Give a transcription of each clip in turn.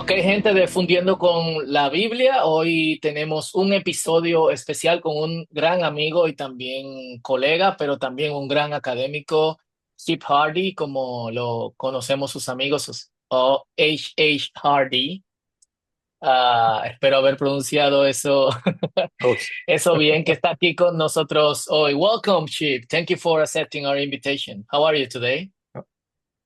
Ok, gente de Fundiendo con la Biblia, hoy tenemos un episodio especial con un gran amigo y también colega, pero también un gran académico, Chip Hardy, como lo conocemos sus amigos, o H. Hardy. Espero haber pronunciado eso, Close. eso bien, que está aquí con nosotros hoy. Welcome, Chip. Thank you for accepting our invitation. How are you today?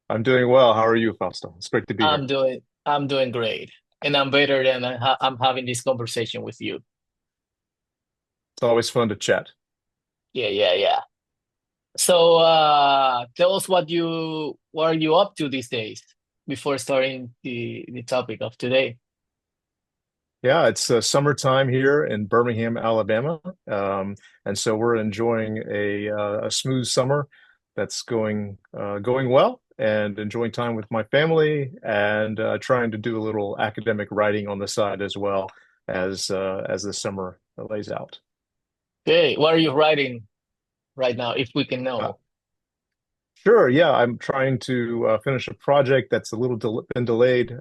I'm doing well. How are you, Fausto? It's great to be here. I'm doing great, and I'm better than I'm having this conversation with you. It's always fun to chat. Yeah, yeah, yeah. So, tell us what are you up to these days before starting the topic of today. Yeah, it's summertime here in Birmingham, Alabama, and so we're enjoying a smooth summer that's going well, and enjoying time with my family, and trying to do a little academic writing on the side as well as the summer lays out. Okay, what are you writing right now, if we can Uh, know? Sure. Yeah, I'm trying to finish a project that's a little been delayed.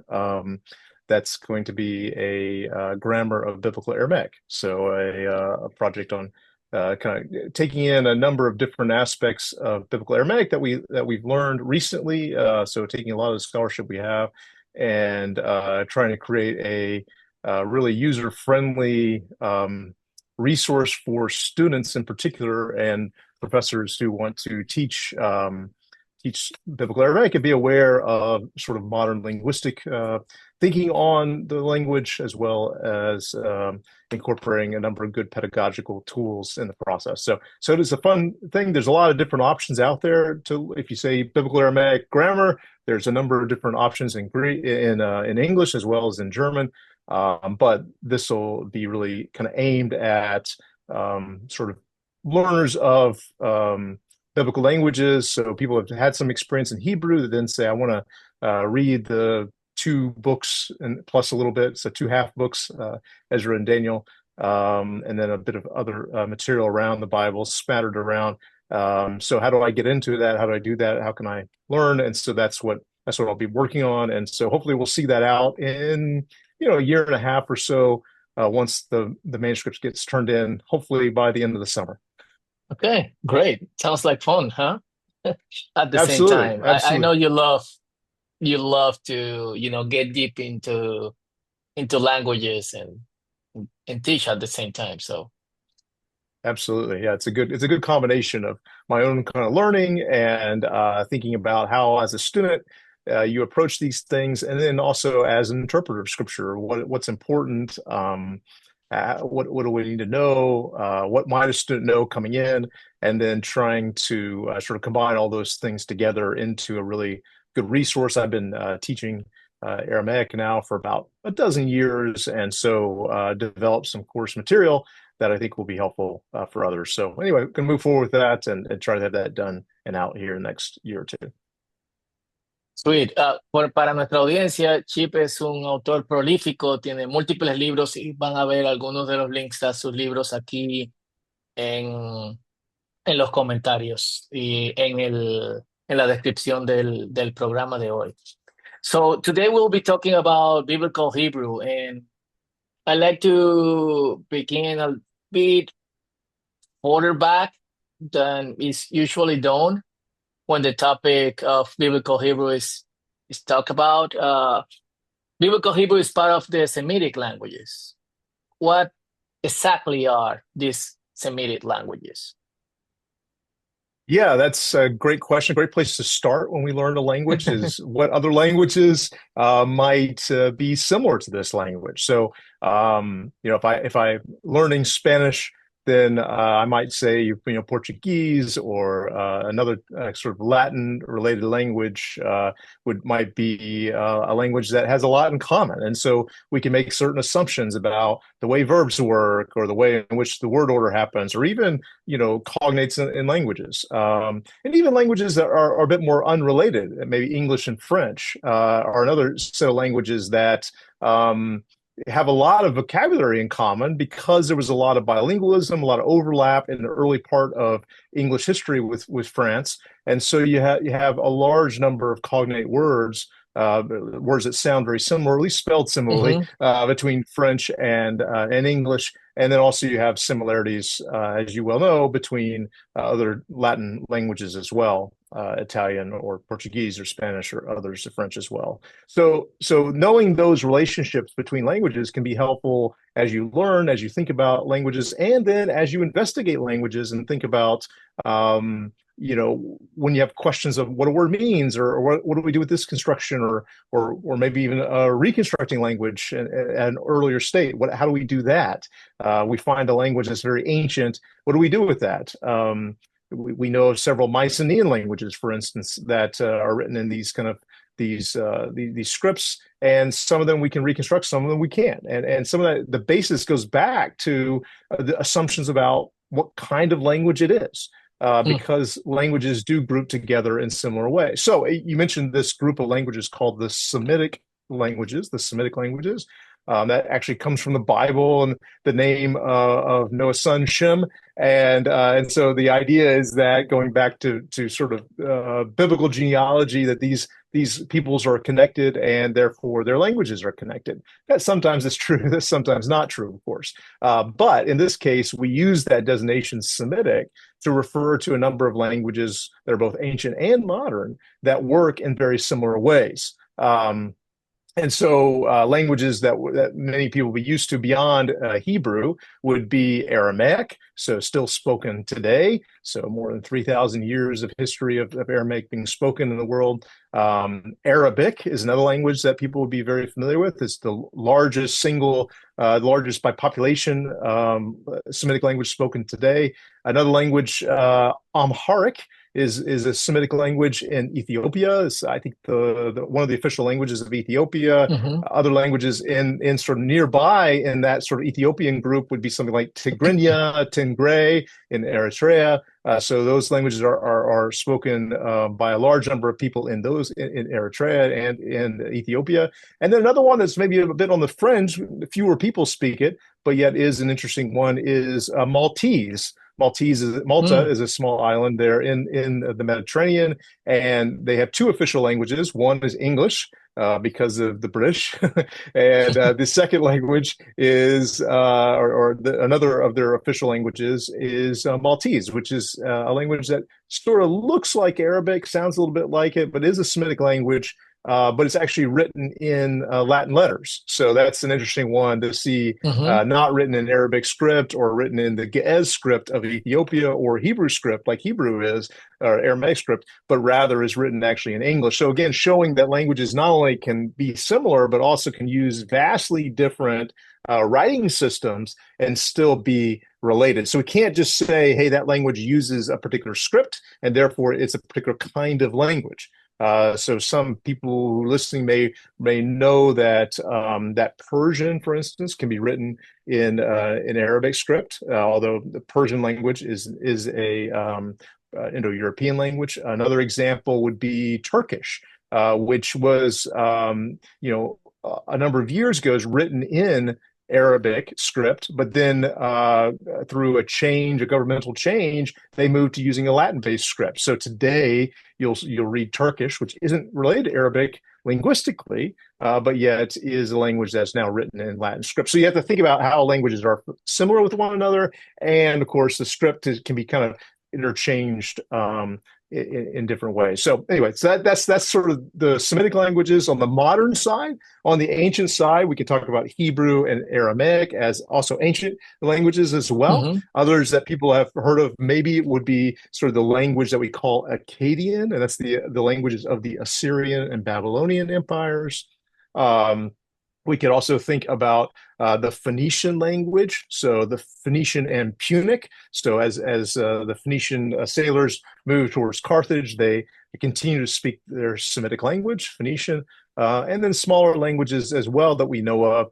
That's going to be a grammar of biblical Aramaic. So a project on kind of taking in a number of different aspects of biblical Aramaic that we've learned recently. So taking a lot of the scholarship we have and trying to create a really user-friendly resource for students in particular and professors who want to teach biblical Aramaic and be aware of sort of modern linguistic thinking on the language, as well as incorporating a number of good pedagogical tools in the process. So it is a fun thing. There's a lot of different options out there. To if you say biblical Aramaic grammar, there's a number of different options in Greek, in English, as well as in German. But this will be really kind of aimed at sort of learners of biblical languages. So people have had some experience in Hebrew that then say, I want to read the two books and plus a little bit, so two half books, Ezra and Daniel, and then a bit of other material around the Bible spattered around. So how do I get into that? How do I do that? How can I learn? And so that's what I'll be working on. And so hopefully we'll see that out in a year and a half or so once the manuscript gets turned in, hopefully by the end of the summer. Okay, great. Sounds like fun, huh? At the same Absolutely, time, I know absolutely, you love to get deep into languages and teach at the same time. So absolutely. Yeah, it's a good combination of my own kind of learning and thinking about how, as a student, you approach these things, and then also as an interpreter of scripture, what's important, what do we need to know, what might a student know coming in, and then trying to sort of combine all those things together into a really good resource. I've been teaching Aramaic now for about a dozen years, and so developed some course material that I think will be helpful for others. So anyway, we can move forward with that and try to have that done and out here in the next year or two. sweet. Para nuestra audiencia, Chip es un autor prolífico, tiene múltiples libros y van a ver algunos de los links a sus libros aquí en, en los comentarios y en la descripción del programa de hoy. So today we'll be talking about biblical Hebrew, and I like to begin a bit further back than is usually done when the topic of biblical Hebrew is talked about. Biblical Hebrew is part of the Semitic languages. What exactly are these Semitic languages? Yeah, that's a great question. Great place to start when we learn a language is what other languages might be similar to this language. So, if I learning Spanish, then I might say Portuguese or another sort of Latin related language might be a language that has a lot in common, and so we can make certain assumptions about the way verbs work or the way in which the word order happens, or even cognates in languages, and even languages that are a bit more unrelated. Maybe English and French are another set of languages that have a lot of vocabulary in common because there was a lot of bilingualism, a lot of overlap in the early part of English history with France, and so you have a large number of cognate words words that sound very similar, at least spelled similarly, Hmm. between French and English. And then also you have similarities, as you well know, between other Latin languages as well, Italian or Portuguese or Spanish or others, French as well. So knowing those relationships between languages can be helpful as you learn, as you think about languages, and then as you investigate languages and think about, when you have questions of what a word means, or what do we do with this construction, or maybe even reconstructing language at an earlier state. How do we do that? We find a language that's very ancient. What do we do with that? We know of several Mycenaean languages, for instance, that are written in these kind of these scripts, and some of them we can reconstruct, some of them we can't, and some of that, the basis goes back to the assumptions about what kind of language it is. Because languages do group together in similar ways. So you mentioned this group of languages called the Semitic languages, the Semitic languages. That actually comes from the Bible and the name of Noah's son Shem, and so the idea is that, going back to sort of biblical genealogy, that these peoples are connected and therefore their languages are connected. That sometimes is true, that's sometimes not true, of course. But in this case, we use that designation Semitic to refer to a number of languages that are both ancient and modern that work in very similar ways. And so languages that many people be used to beyond Hebrew would be Aramaic, so still spoken today. So more than 3,000 years of history of Aramaic being spoken in the world. Arabic is another language that people would be very familiar with. It's the largest by population Semitic language spoken today. Another language, Amharic, is a Semitic language in Ethiopia. It's, I think, the one of the official languages of Ethiopia. hmm Other languages in sort of nearby in that sort of Ethiopian group would be something like Tigrinya, Tingray in Eritrea. So those languages are spoken by a large number of people in Eritrea and in Ethiopia. And then another one that's maybe a bit on the fringe, fewer people speak it, but yet is an interesting one, is Maltese. Malta Mm. is a small island there in the Mediterranean, and they have two official languages. One is English, because of the British, and the second language is, another of their official languages is Maltese, which is a language that sort of looks like Arabic, sounds a little bit like it, but is a Semitic language. But it's actually written in Latin letters. So that's an interesting one to see, hmm not written in Arabic script or written in the Ge'ez script of Ethiopia or Hebrew script like Hebrew is, or Aramaic script, but rather is written actually in English. So again, showing that languages not only can be similar, but also can use vastly different writing systems and still be related. So we can't just say, hey, that language uses a particular script and therefore it's a particular kind of language. So some people who are listening may know that that Persian, for instance, can be written in Arabic script, although the Persian language is a Indo-European language. Another example would be Turkish, which was a number of years ago is written in Arabic script, but then through a governmental change, they moved to using a Latin-based script. So today you'll read Turkish, which isn't related to Arabic linguistically, but yet is a language that's now written in Latin script. So you have to think about how languages are similar with one another, and of course the script can be kind of interchanged in different ways. So anyway, so that's sort of the Semitic languages on the modern side. On the ancient side, we can talk about Hebrew and Aramaic as also ancient languages as well. hmm Others that people have heard of maybe would be sort of the language that we call Akkadian, and that's the languages of the Assyrian and Babylonian empires. Um, we could also think about the Phoenician language, so the Phoenician and Punic. So as the Phoenician sailors moved towards Carthage, they continue to speak their Semitic language, Phoenician, and then smaller languages as well that we know of.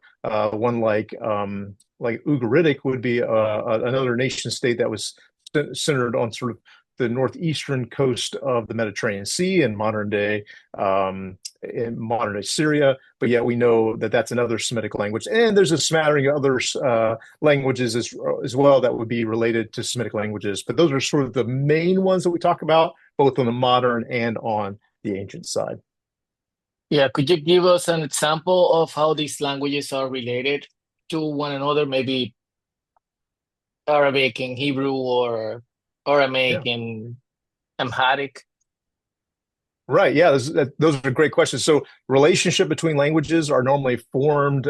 One like Ugaritic would be another nation state that was centered on sort of the northeastern coast of the Mediterranean Sea in modern day Syria. But yet we know that that's another Semitic language, and there's a smattering of other languages as well that would be related to Semitic languages. But those are sort of the main ones that we talk about, both on the modern and on the ancient side. Yeah, could you give us an example of how these languages are related to one another? Maybe Arabic and Hebrew or Yeah. Aramaic and Amharic. Right. Yeah, those are great questions. So, relationship between languages are normally formed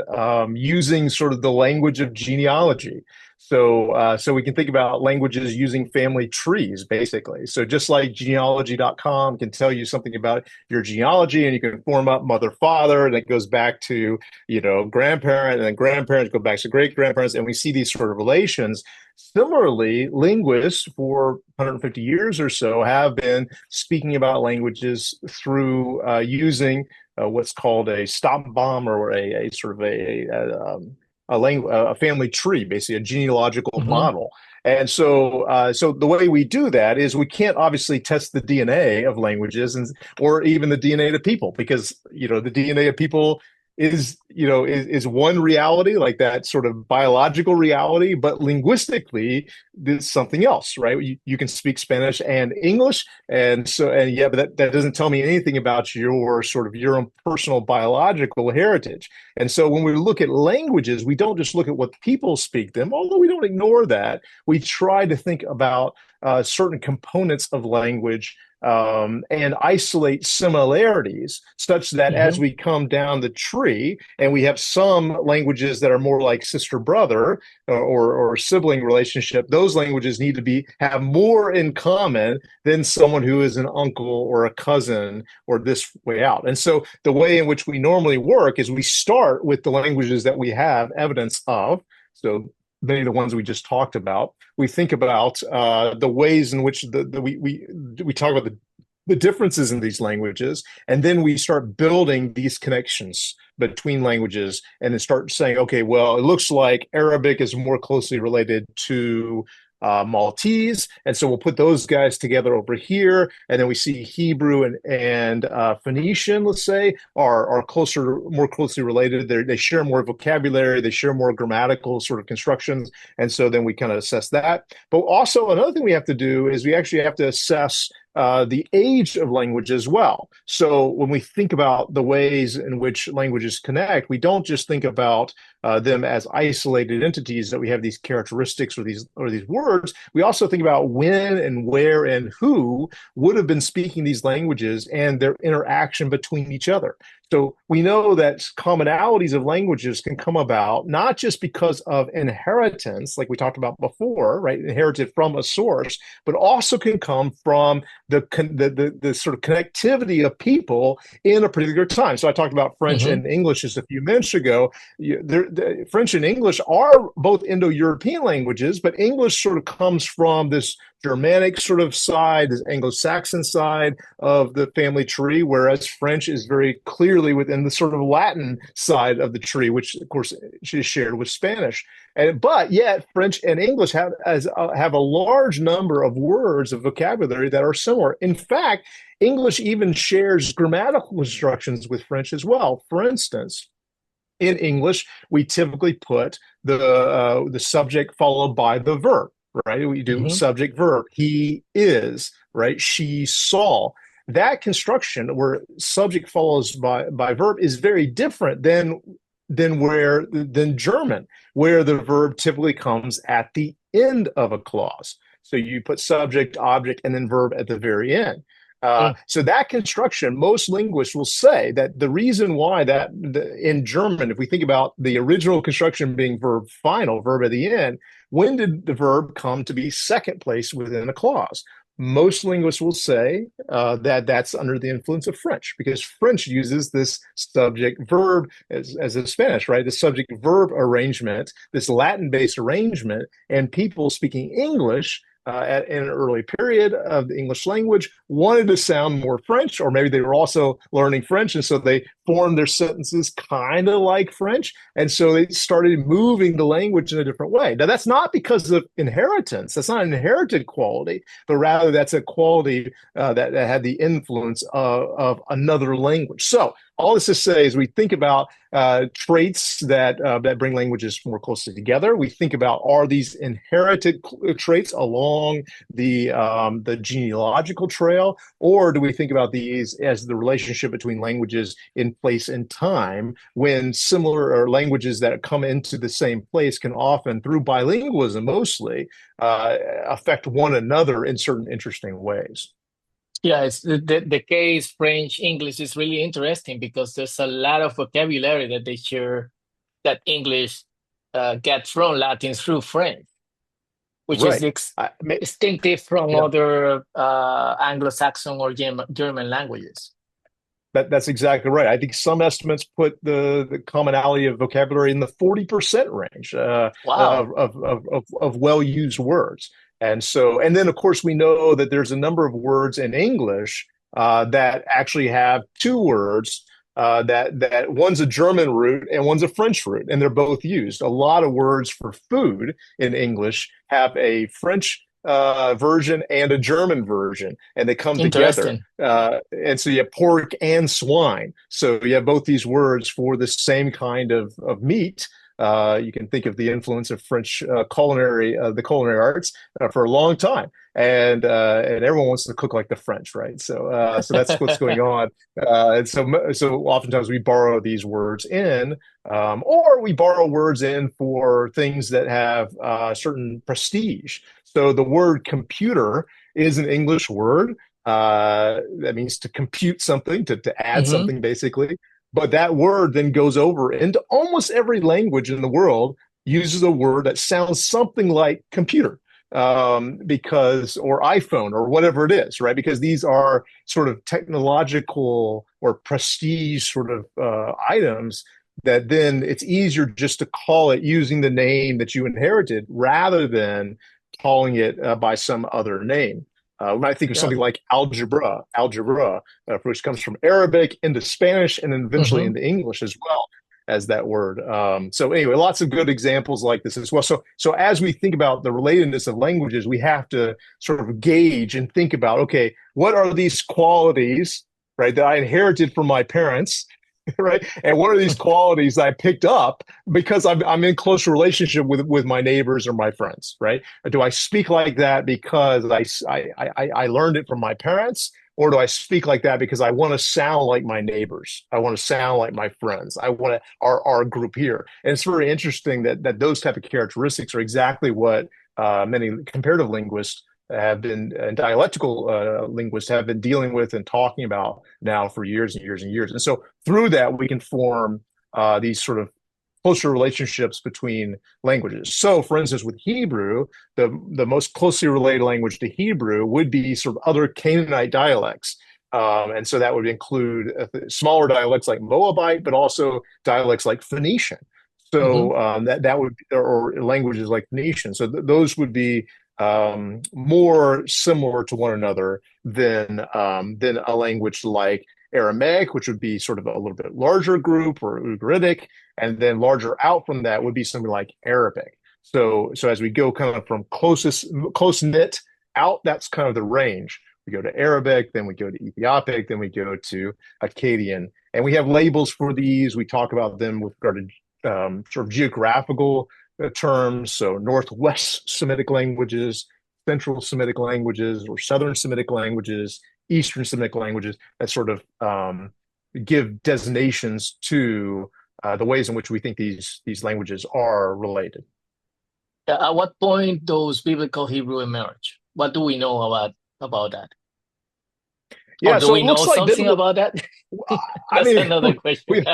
using sort of the language of genealogy. So we can think about languages using family trees, basically. So, just like genealogy.com can tell you something about your genealogy, and you can form up mother, father, and it goes back to, grandparent, and then grandparents go back to great grandparents, and we see these sort of relations. Similarly, linguists for 150 years or so have been speaking about languages through using what's called a stop bomb or a sort of a family tree, basically a genealogical Hmm. model. And so the way we do that is we can't obviously test the DNA of languages or even the DNA of people because the DNA of people is one reality, like that sort of biological reality, but linguistically there's something else, right? You can speak Spanish and English, and yeah, but that doesn't tell me anything about your own personal biological heritage. And so when we look at languages, we don't just look at what people speak them, although we don't ignore that. We try to think about certain components of language and isolate similarities such that as Hmm. we come down the tree and we have some languages that are more like sister brother or sibling relationship, those languages need to have more in common than someone who is an uncle or a cousin or this way out. And so the way in which we normally work is we start with the languages that we have evidence of. So many of the ones we just talked about. We think about the ways in which we talk about the differences in these languages, and then we start building these connections between languages, and then start saying, okay, well, it looks like Arabic is more closely related to Maltese, and so we'll put those guys together over here, and then we see Hebrew and Phoenician, let's say, are more closely related. They share more vocabulary, they share more grammatical sort of constructions, and so then we kind of assess that. But also another thing we have to do is we actually have to assess the age of language as well. So when we think about the ways in which languages connect, we don't just think about them as isolated entities that we have these characteristics or these words. We also think about when and where and who would have been speaking these languages and their interaction between each other. So we know that commonalities of languages can come about not just because of inheritance, like we talked about before, right? Inherited from a source, but also can come from the sort of connectivity of people in a particular time. So I talked about French Hmm. and English just a few minutes ago. French and English are both Indo-European languages, but English sort of comes from this Germanic sort of side, this Anglo-Saxon side of the family tree, whereas French is very clearly within the sort of Latin side of the tree, which of course is shared with Spanish. But yet French and English have a large number of words of vocabulary that are similar. In fact, English even shares grammatical instructions with French as well. For instance, in English, we typically put the subject followed by the verb, right? We do Hmm. subject verb. He is, right? She saw. That construction where subject follows by verb is very different than German, where the verb typically comes at the end of a clause. So you put subject, object, and then verb at the very end. So that construction, most linguists will say that the reason why in German, if we think about the original construction being verb final, verb at the end, when did the verb come to be second place within a clause? Most linguists will say that that's under the influence of French because French uses this subject verb as in Spanish, right? The subject verb arrangement, this Latin based arrangement, and people speaking English in an early period of the English language wanted to sound more French, or maybe they were also learning French, and so they form their sentences kind of like French. And so they started moving the language in a different way. Now, that's not because of inheritance. That's not an inherited quality, but rather that's a quality that had the influence of another language. So all this to say is we think about traits that bring languages more closely together. We think about, are these inherited traits along the genealogical trail, or do we think about these as the relationship between languages in place and time, when similar or languages that come into the same place can often, through bilingualism mostly, affect one another in certain interesting ways. Yeah, it's the case French English is really interesting because there's a lot of vocabulary that they share that English gets from Latin through French, which is Right. distinctive from Yeah. other Anglo-Saxon or German languages. That's exactly right. I think some estimates put the commonality of vocabulary in the 40% range Wow. of well-used words. And so, and then of course, we know that there's a number of words in English that actually have two words that one's a German root and one's a French root, and they're both used. A lot of words for food in English have a French version and a German version, and they come together. Interesting. And so you have pork and swine. So you have both these words for the same kind of meat. You can think of the influence of French the culinary arts for a long time, and everyone wants to cook like the French, right? So that's what's going on, and so oftentimes we borrow these words in, or we borrow words in for things that have certain prestige. So the word computer is an English word. That means to compute something, to add Hmm. something, basically. But that word then goes over into almost every language in the world, uses a word that sounds something like computer, because, or iPhone, or whatever it is, right? Because these are sort of technological or prestige sort of items that then it's easier just to call it using the name that you inherited rather than calling it by some other name. When I think of Yeah. something like algebra, which comes from Arabic into Spanish and then eventually Hmm. into English as well as that word. So anyway, lots of good examples like this as well. So as we think about the relatedness of languages, we have to sort of gauge and think about, okay, what are these qualities, right, that I inherited from my parents, right? And what are these qualities I picked up because I'm in close relationship with my neighbors or my friends, right? Do I speak like that because I learned it from my parents, or do I speak like that because I want to sound like my neighbors? I want to sound like my friends. I want to our group here. And it's very interesting that those type of characteristics are exactly what many comparative linguists have been, and dialectical linguists have been dealing with and talking about now for years and years and years. And so through that, we can form these sort of closer relationships between languages. So, for instance, with Hebrew, the most closely related language to Hebrew would be sort of other Canaanite dialects. And so that would include smaller dialects like Moabite, but also dialects like Phoenician. Hmm. So that would, or languages like Phoenician. So those would be more similar to one another than a language like Aramaic, which would be sort of a little bit larger group, or Ugaritic, and then larger out from that would be something like Arabic. So as we go kind of from close knit out, that's kind of the range. We go to Arabic, then we go to Ethiopic, then we go to Akkadian, and we have labels for these. We talk about them with regard to sort of geographical terms. So Northwest Semitic languages, Central Semitic languages, or Southern Semitic languages, Eastern Semitic languages that sort of give designations to the ways in which we think these languages are related. At what point does biblical Hebrew emerge? What do we know about that? Or Yeah, do so we it know looks like something biblical. about that? I That's mean, another question. we,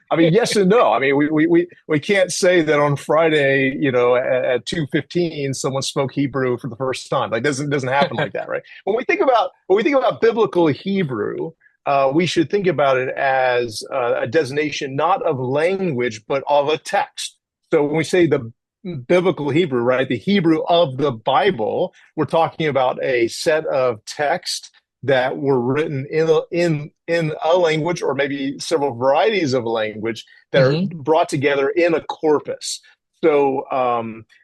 I mean, yes and no. I mean, we can't say that on Friday, at 2:15, someone spoke Hebrew for the first time. Like, doesn't happen like that, right? When we think about biblical Hebrew, we should think about it as a designation not of language but of a text. So when we say the biblical Hebrew, right, the Hebrew of the Bible, we're talking about a set of text that were written in a language, or maybe several varieties of a language, that are Hmm. brought together in a corpus. So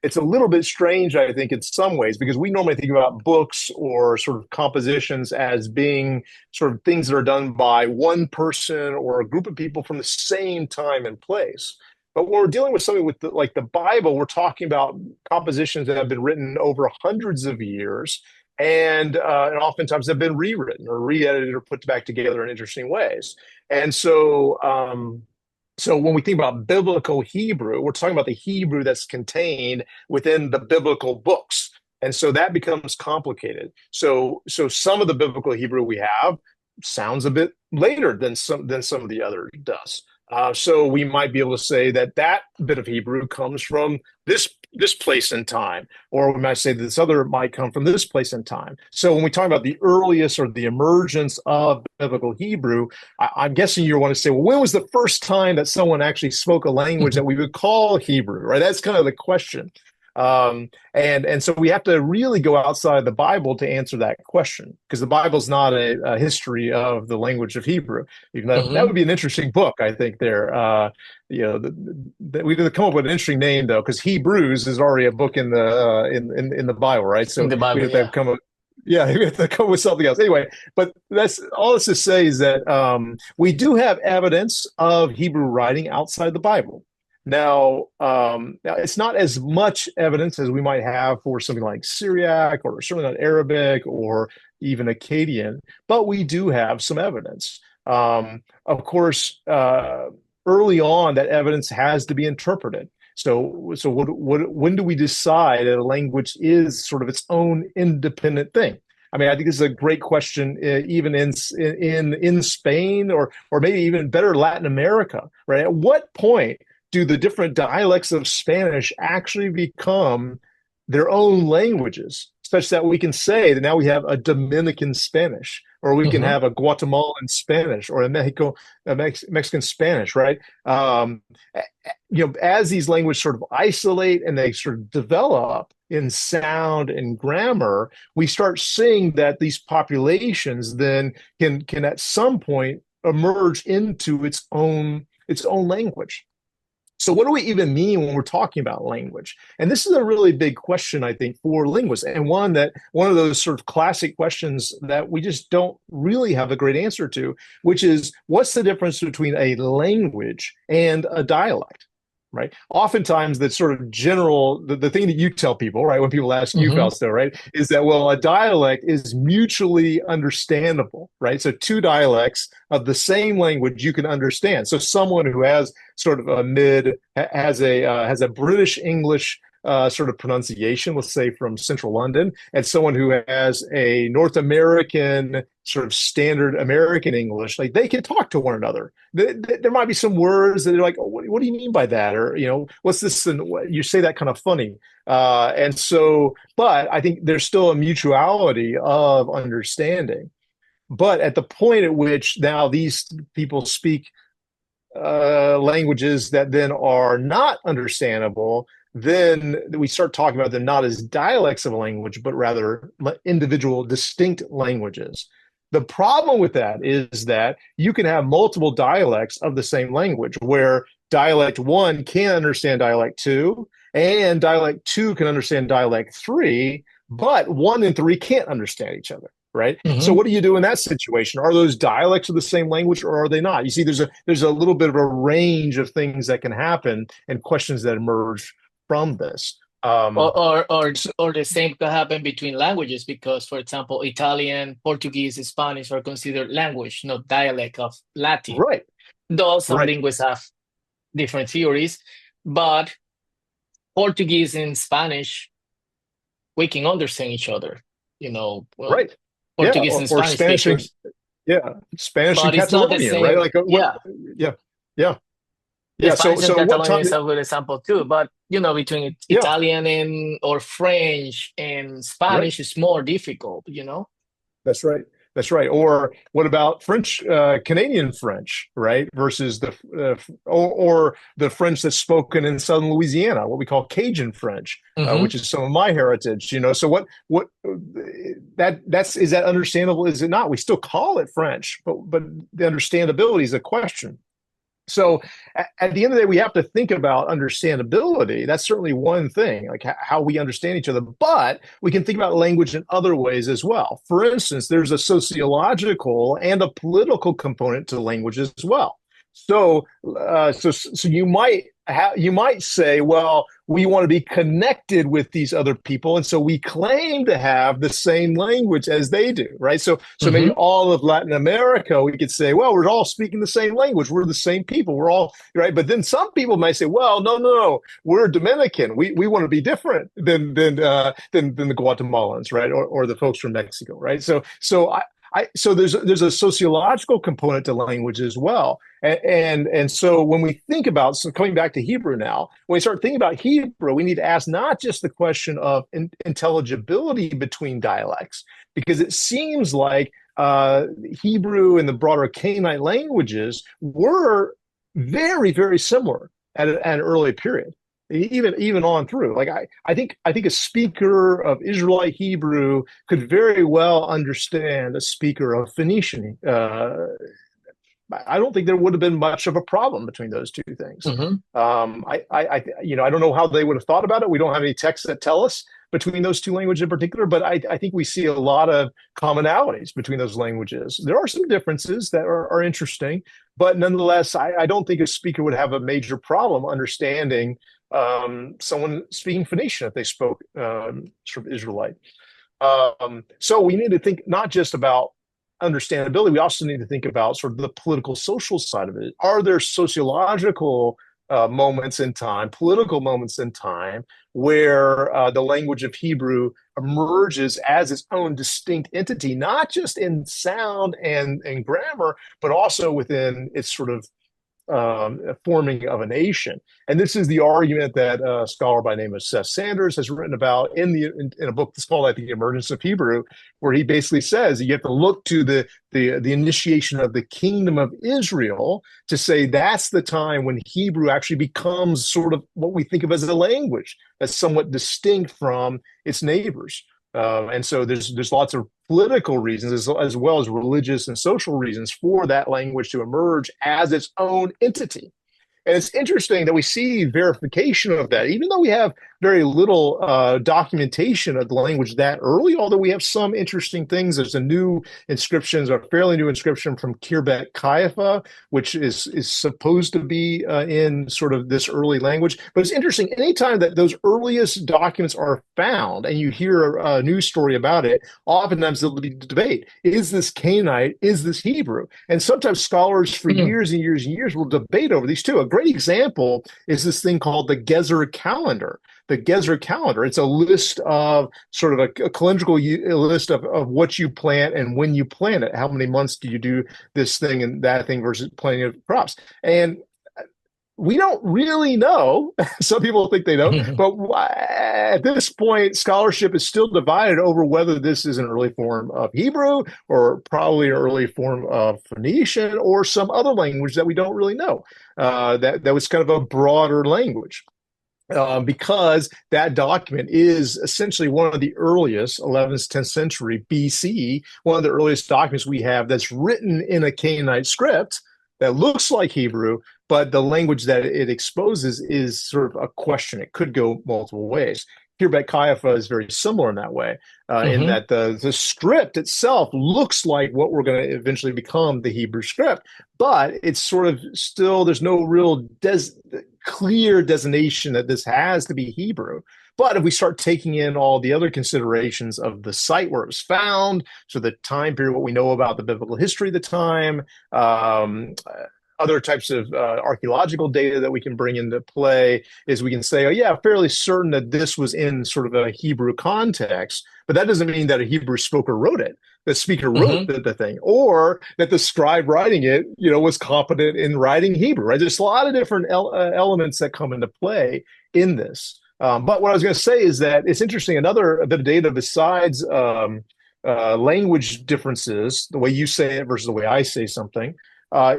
it's a little bit strange, I think, in some ways, because we normally think about books or sort of compositions as being sort of things that are done by one person or a group of people from the same time and place. But when we're dealing with something with like the Bible, we're talking about compositions that have been written over hundreds of years, and oftentimes have been rewritten or re-edited or put back together in interesting ways. And so when we think about biblical Hebrew, we're talking about the Hebrew that's contained within the biblical books. And so that becomes complicated. So some of the biblical Hebrew we have sounds a bit later than some of the other does. So we might be able to say that that bit of Hebrew comes from this place in time, or we might say that this other might come from this place in time. So when we talk about the earliest or the emergence of biblical Hebrew, I'm guessing you want to say, well, when was the first time that someone actually spoke a language that we would call Hebrew, right? That's kind of the question. And so we have to really go outside the Bible to answer that question, because the Bible's not a history of the language of Hebrew. Even though that would Hmm. be an interesting book, I think. We could come up with an interesting name though, because Hebrews is already a book in the Bible, right? In So the we Bible, have to yeah. come up. Yeah, we have to come up with something else. Anyway, but that's all this to say is that we do have evidence of Hebrew writing outside the Bible. Now, it's not as much evidence as we might have for something like Syriac, or certainly not Arabic, or even Akkadian, but we do have some evidence. Of course, early on, that evidence has to be interpreted. When do we decide that a language is sort of its own independent thing? I mean, I think this is a great question, even in Spain, or maybe even better, Latin America, right? At what point do the different dialects of Spanish actually become their own languages, such that we can say that now we have a Dominican Spanish, or we can Hmm. have a Guatemalan Spanish, or Mexican Spanish, right? As these languages sort of isolate and they sort of develop in sound and grammar, we start seeing that these populations then can at some point emerge into its own language. So, what do we even mean when we're talking about language? And this is a really big question, I think, for linguists, and one of those sort of classic questions that we just don't really have a great answer to, which is, what's the difference between a language and a dialect? Right. Oftentimes, the sort of the thing that you tell people, right, when people ask you, Hmm. Fausto, right, is that, well, a dialect is mutually understandable, right? So, two dialects of the same language you can understand. So, someone who has sort of a mid has a British English sort of pronunciation, let's say from Central London, and someone who has a North American sort of standard American English, like they can talk to one another. There might be some words that they're like, oh, what do you mean by that? Or, what's this? And you say that kind of funny. But I think there's still a mutuality of understanding. But at the point at which now these people speak languages that then are not understandable, then we start talking about them not as dialects of a language, but rather individual distinct languages. The problem with that is that you can have multiple dialects of the same language, where dialect one can understand dialect two, and dialect two can understand dialect three, but one and three can't understand each other. Right. So Hmm. what do you do in that situation? Are those dialects of the same language, or are they not? You see, there's a little bit of a range of things that can happen and questions that emerge from this. Or, or, or, So, or the same can happen between languages because, for example, Italian, Portuguese, Spanish are considered language, not dialect of Latin. right, Though some right, linguists have different theories, but Portuguese and Spanish, we can understand each other, right. Yeah, Portuguese and or Spanish Spanish and speakers, Spanish and but it's not the Catalonian, right? same. Like what? Yeah, Yeah, yeah, the yeah. So Spanish and so what Catalonian time? is a good example too. But between Yeah, Italian and or French and right. Spanish is more difficult. That's right. That's right. Or what about French, Canadian French, right? Versus or the French that's spoken in southern Louisiana, what we call Cajun French, Hmm. which is some of my heritage. So is that understandable? Is it not? We still call it French, but the understandability is a question. So at the end of the day, we have to think about understandability. That's certainly one thing, like how we understand each other, but we can think about language in other ways as well. For instance, there's a sociological and a political component to language as well. So you might say, well, we want to be connected with these other people, and so we claim to have the same language as they do, right? So maybe Hmm. all of Latin America, we could say, well, we're all speaking the same language. We're the same people. We're all right. But then some people might say, well, no, we're Dominican. We want to be different than the Guatemalans, right, or the folks from Mexico, right? So there's a sociological component to language as well. And so when we think about, so coming back to Hebrew now, when we start thinking about Hebrew, we need to ask not just the question of intelligibility between dialects, because it seems like Hebrew and the broader Canaanite languages were very, very similar at an early period, even on through. Like I think a speaker of Israelite Hebrew could very well understand a speaker of Phoenician. I don't think there would have been much of a problem between those two things. Hmm. I don't know how they would have thought about it. We don't have any texts that tell us between those two languages in particular, but I think we see a lot of commonalities between those languages. There are some differences that are interesting, but nonetheless, I don't think a speaker would have a major problem understanding someone speaking Phoenician if they spoke sort of Israelite. So we need to think not just about understandability, we also need to think about sort of the political social side of it. Are there sociological moments in time, political moments in time, where the language of Hebrew emerges as its own distinct entity, not just in sound and grammar, but also within its sort of forming of a nation. And this is the argument that a scholar by the name of Seth Sanders has written about in a book that's called like, The Emergence of Hebrew, where he basically says you have to look to the initiation of the kingdom of Israel to say that's the time when Hebrew actually becomes sort of what we think of as a language that's somewhat distinct from its neighbors. And so there's lots of political reasons as well as religious and social reasons for that language to emerge as its own entity. And it's interesting that we see verification of that, even though we have very little documentation of the language that early, although we have some interesting things. There's a fairly new inscription from Khirbet Qeiyafa, which is supposed to be in sort of this early language. But it's interesting, anytime that those earliest documents are found and you hear a news story about it, oftentimes there'll be debate. Is this Canaanite? Is this Hebrew? And sometimes scholars for years and years and years will debate over these two. A great example is this thing called the Gezer calendar. The Gezer calendar, it's a list of sort of a calendrical list of what you plant and when you plant it. How many months do you do this thing and that thing versus planting of crops? And we don't really know. Some people think they know, but at this point, scholarship is still divided over whether this is an early form of Hebrew or probably an early form of Phoenician or some other language that we don't really know. That was kind of a broader language. Because that document is essentially one of the earliest, 11th, 10th century BC, one of the earliest documents we have that's written in a Canaanite script that looks like Hebrew, but the language that it exposes is sort of a question. It could go multiple ways. Khirbet Qeiyafa is very similar in that way, in Hmm. that the script itself looks like what we're going to eventually become the Hebrew script, but it's sort of still, there's no real clear designation that this has to be Hebrew. But if we start taking in all the other considerations of the site where it was found, so the time period, what we know about the biblical history of the time, other types of archaeological data that we can bring into play, is we can say, oh yeah, fairly certain that this was in sort of a Hebrew context, but that doesn't mean that a Hebrew speaker wrote it. The speaker wrote Hmm. the thing, or that the scribe writing it, was competent in writing Hebrew. Right? There's a lot of different elements that come into play in this. But what I was going to say is that it's interesting. A bit of data besides language differences, the way you say it versus the way I say something,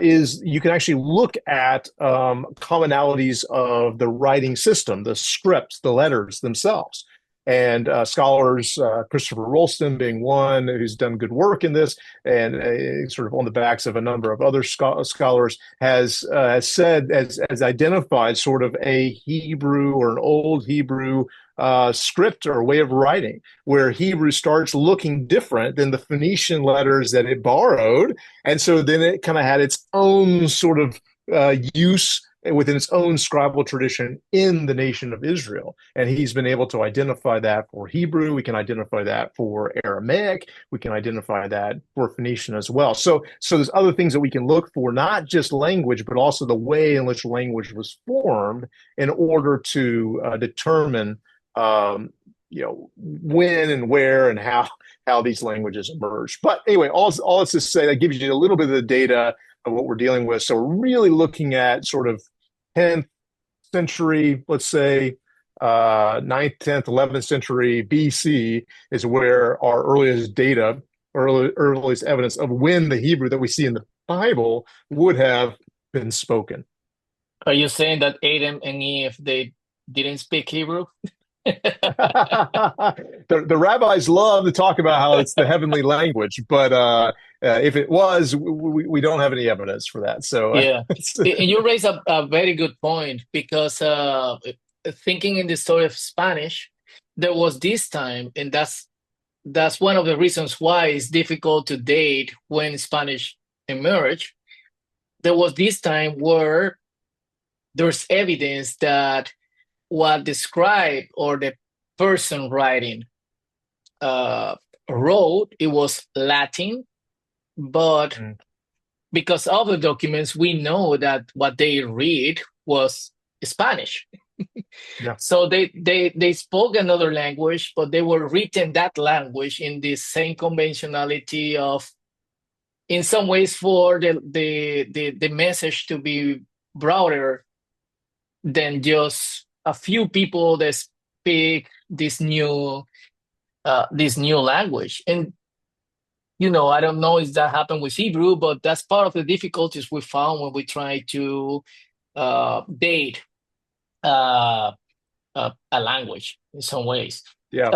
is you can actually look at commonalities of the writing system, the scripts, the letters themselves. And scholars, Christopher Rolston being one who's done good work in this, and sort of on the backs of a number of other scholars, has said, has identified sort of a Hebrew or an old Hebrew script or way of writing, where Hebrew starts looking different than the Phoenician letters that it borrowed. And so then it kind of had its own sort of use within its own scribal tradition in the nation of Israel. And he's been able to identify that for Hebrew. We can identify that for Aramaic. We can identify that for Phoenician as well. So there's other things that we can look for, not just language, but also the way in which language was formed in order to determine when and where and how these languages emerge. But anyway, all it's to say, that gives you a little bit of the data of what we're dealing with. So we're really looking at sort of 10th century, let's say 9th, 10th, 11th century BC is where our earliest data, earliest evidence of when the Hebrew that we see in the Bible would have been spoken. Are you saying that Adam and Eve, they didn't speak Hebrew? The rabbis love to talk about how it's the heavenly language, but if it was, we don't have any evidence for that. So Yeah, and you raise a very good point, because thinking in the story of Spanish, there was this time, and that's one of the reasons why it's difficult to date when Spanish emerged. There was this time where there's evidence that what the scribe or the person writing wrote, it was Latin, but because of the documents, we know that what they read was Spanish. Yeah. So they spoke another language, but they were written that language in the same conventionality of, in some ways, for the message to be broader than just a few people that speak this new language. And I don't know if that happened with Hebrew, but that's part of the difficulties we found when we try to date a language in some ways. Yeah.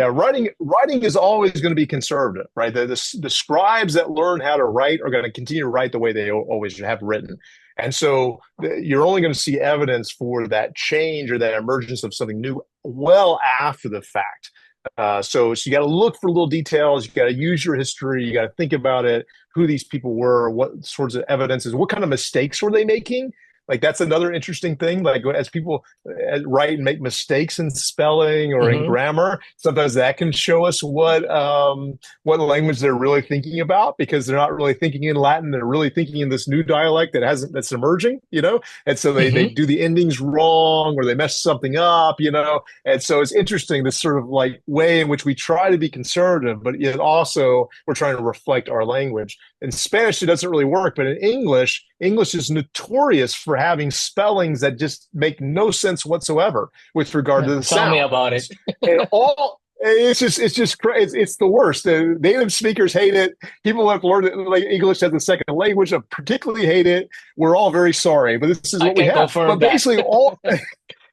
Writing is always going to be conservative, right? The scribes that learn how to write are going to continue to write the way they always have written. And so you're only going to see evidence for that change or that emergence of something new well after the fact. So you got to look for little details. You got to use your history. You got to think about it, who these people were, what sorts of evidences, what kind of mistakes were they making? Like, that's another interesting thing. Like, as people write and make mistakes in spelling or in grammar, sometimes that can show us what language they're really thinking about, because they're not really thinking in Latin. They're really thinking in this new dialect that's emerging, And so they do the endings wrong, or they mess something up, And so it's interesting, this sort of like way in which we try to be conservative, but yet also we're trying to reflect our language. In Spanish, it doesn't really work, but in English is notorious for having spellings that just make no sense whatsoever with regard to the sound. Tell me about it. And it's just crazy. It's the worst. The native speakers hate it. People who have learned like English as a second language particularly hate it. We're all very sorry, but this is what we have. But basically all.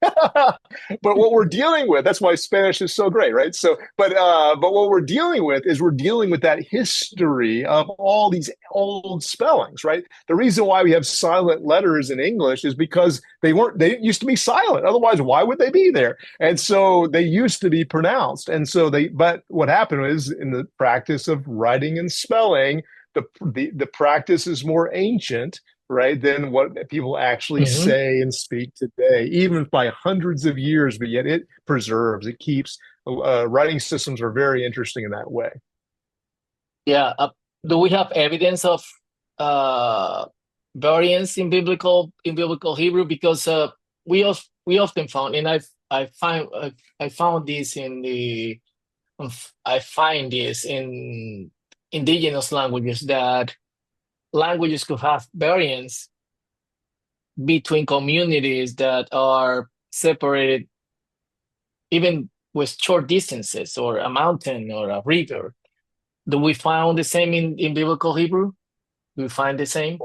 But what we're dealing with, that's why Spanish is so great, right? So, but what we're dealing with is that history of all these old spellings, right? The reason why we have silent letters in English is because they used to be silent. Otherwise, why would they be there? And so they used to be pronounced. And so but what happened is, in the practice of writing and spelling, the practice is more ancient, right, than what people actually say and speak today, even by hundreds of years, but yet it preserves, it keeps. Writing systems are very interesting in that way. Yeah. Do we have evidence of variance in biblical Hebrew? Because we often found, and I found this in indigenous languages, that languages could have variance between communities that are separated even with short distances, or a mountain or a river. Do we find the same in biblical Hebrew? Do we find the same?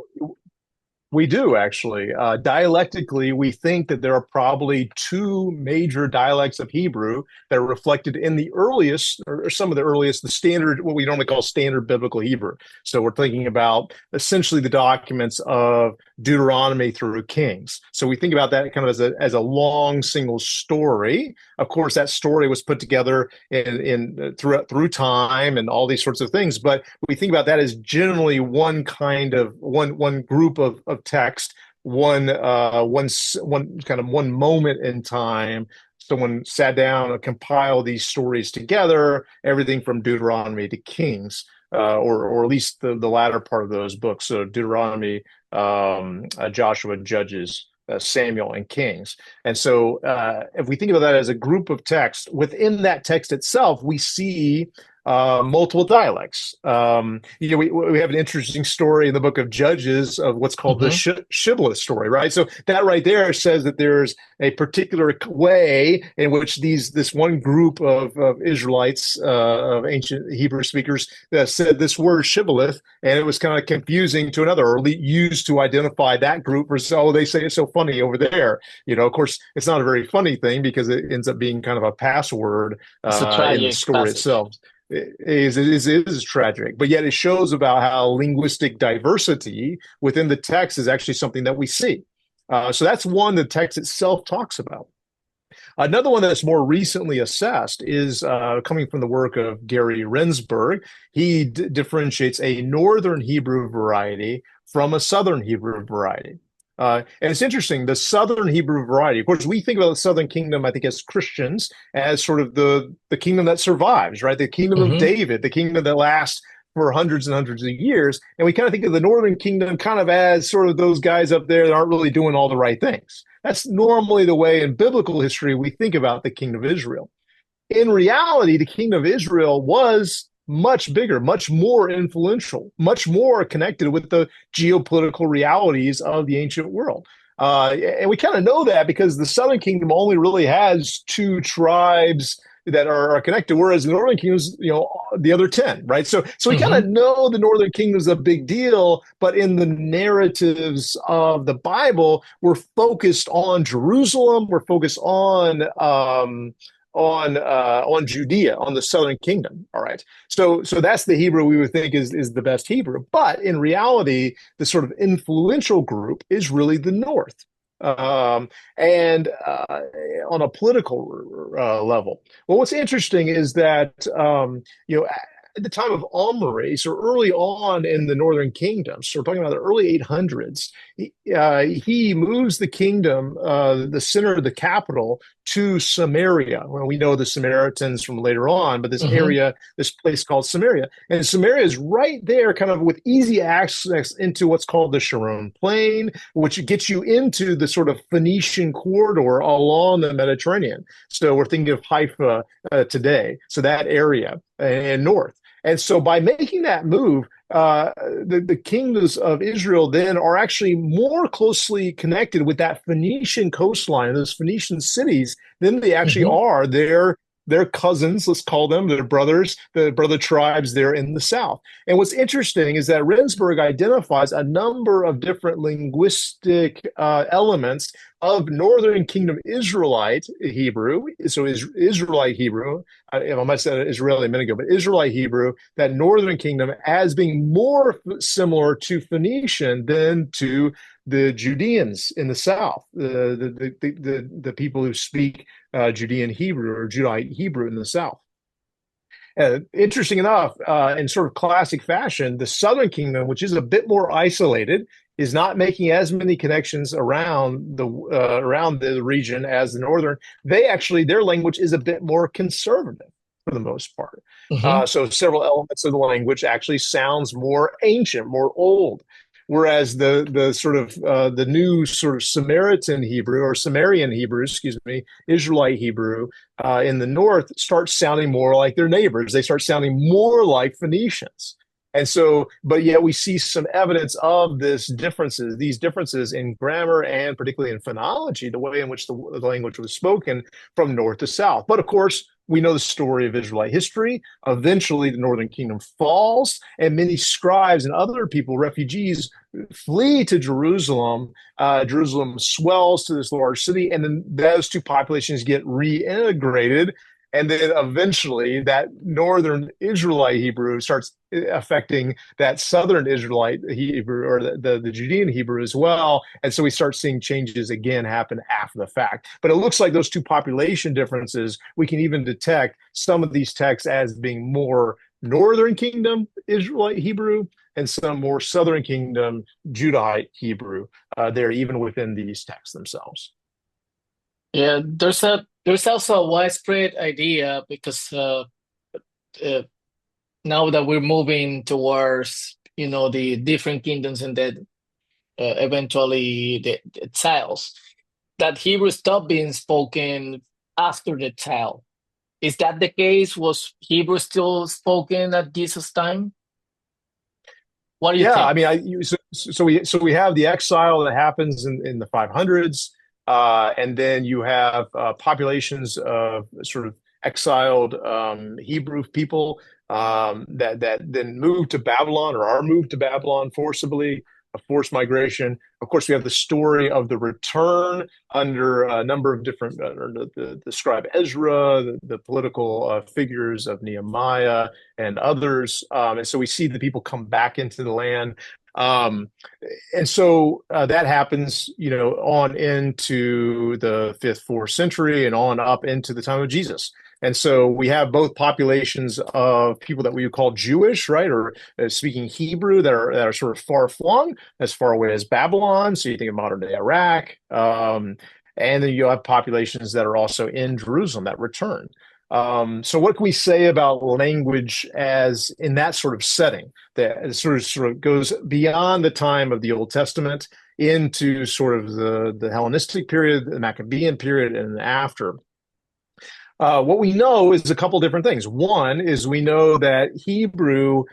We do actually. Dialectically, we think that there are probably two major dialects of Hebrew that are reflected in the earliest, or some of the earliest, the standard, what we normally call standard biblical Hebrew. So we're thinking about essentially the documents of Deuteronomy through Kings. So we think about that kind of as a long single story. Of course, that story was put together in through time and all these sorts of things. But we think about that as generally one kind of one group of text, one kind of one moment in time. Someone sat down and compiled these stories together, everything from Deuteronomy to Kings, or at least the latter part of those books. So Deuteronomy, Joshua, Judges, Samuel, and Kings. And so if we think about that as a group of texts, within that text itself, we see multiple dialects. We have an interesting story in the book of Judges of what's called the Hmm. shibboleth story, right? So that right there says that there's a particular way in which this one group of Israelites, of ancient Hebrew speakers, said this word shibboleth, and it was kind of confusing to another, or used to identify that group versus, oh, they say it's so funny over there. Of course, it's not a very funny thing because it ends up being kind of a password It's a in the tragic story passage. itself. It is tragic, but yet it shows about how linguistic diversity within the text is actually something that we see. So that's one the text itself talks about. Another one that's more recently assessed is coming from the work of Gary Rensburg. He differentiates a Northern Hebrew variety from a Southern Hebrew variety. And it's interesting, the Southern Hebrew variety. Of course, we think about the Southern Kingdom, I think, as Christians, as sort of the kingdom that survives, right? The kingdom of Hmm. David, the kingdom that lasts for hundreds and hundreds of years. And we kind of think of the Northern Kingdom kind of as sort of those guys up there that aren't really doing all the right things. That's normally the way in biblical history we think about the kingdom of Israel. In reality, the kingdom of Israel was much bigger, much more influential, much more connected with the geopolitical realities of the ancient world. And we kind of know that because the southern kingdom only really has two tribes that are connected, whereas the northern kingdom's, the other 10, right? So we kind of Hmm. know the northern kingdom's a big deal, but in the narratives of the Bible, we're focused on Jerusalem, we're focused on Judea, on the southern kingdom. All right. So that's the Hebrew we would think is the best Hebrew. But in reality, the sort of influential group is really the North. And on a political level. Well, what's interesting is that at the time of Omri, so early on in the Northern Kingdom, so we're talking about the early 800s, he moves the kingdom, the center of the capital, to Samaria. Well, we know the Samaritans from later on, but this Hmm. area, this place called Samaria. And Samaria is right there, kind of with easy access into what's called the Sharon Plain, which gets you into the sort of Phoenician corridor along the Mediterranean. So we're thinking of Haifa today, so that area and north. And so by making that move, the kingdoms of Israel then are actually more closely connected with that Phoenician coastline, those Phoenician cities, than they actually Hmm. are their cousins, let's call them, their brothers, the brother tribes there in the south. And what's interesting is that Rensburg identifies a number of different linguistic elements of Northern Kingdom Israelite Hebrew. So Israelite Hebrew, I might say Israeli a minute ago, but Israelite Hebrew, that Northern Kingdom as being more similar to Phoenician than to the Judeans in the south, the people who speak Judean Hebrew or Judite Hebrew in the south. Interesting enough, in sort of classic fashion, the Southern Kingdom, which is a bit more isolated, is not making as many connections around the region as the Northern. Their language is a bit more conservative for the most part. Hmm. So several elements of the language actually sounds more ancient, more old. Whereas the sort of the new sort of Samaritan Hebrew or Sumerian Hebrew, excuse me, Israelite Hebrew in the north start sounding more like their neighbors. They start sounding more like Phoenicians. And so, but yet we see some evidence of these differences in grammar and particularly in phonology, the way in which the language was spoken from north to south. But of course, we know the story of Israelite history. Eventually, the northern kingdom falls, and many scribes and other people, refugees, flee to Jerusalem. Jerusalem swells to this large city, and then those two populations get reintegrated. And then eventually, that northern Israelite Hebrew starts affecting that southern Israelite Hebrew, or the Judean Hebrew as well. And so we start seeing changes again happen after the fact. But it looks like those two population differences, we can even detect some of these texts as being more northern kingdom Israelite Hebrew and some more southern kingdom Judahite Hebrew there, even within these texts themselves. Yeah, there's also a widespread idea because uh, now that we're moving towards, the different kingdoms and then eventually the tiles, that Hebrew stopped being spoken after the tile. Is that the case? Was Hebrew still spoken at Jesus' time? What do you Yeah, I think? mean, so we have the exile that happens in the 500s, and then you have populations of sort of exiled Hebrew people that then move to Babylon or are moved to Babylon forcibly, a forced migration. Of course, we have the story of the return under a number of different the scribe Ezra, the political figures of Nehemiah and others, and so we see the people come back into the land. Um, and so that happens, on into the fifth, fourth century and on up into the time of Jesus. And so we have both populations of people that we would call Jewish, right, or speaking Hebrew that are sort of far flung, as far away as Babylon. So you think of modern day Iraq, and then you have populations that are also in Jerusalem that return. So what can we say about language as in that sort of setting that sort of goes beyond the time of the Old Testament into sort of the Hellenistic period, the Maccabean period, and after? What we know is a couple different things. One is we know that Hebrew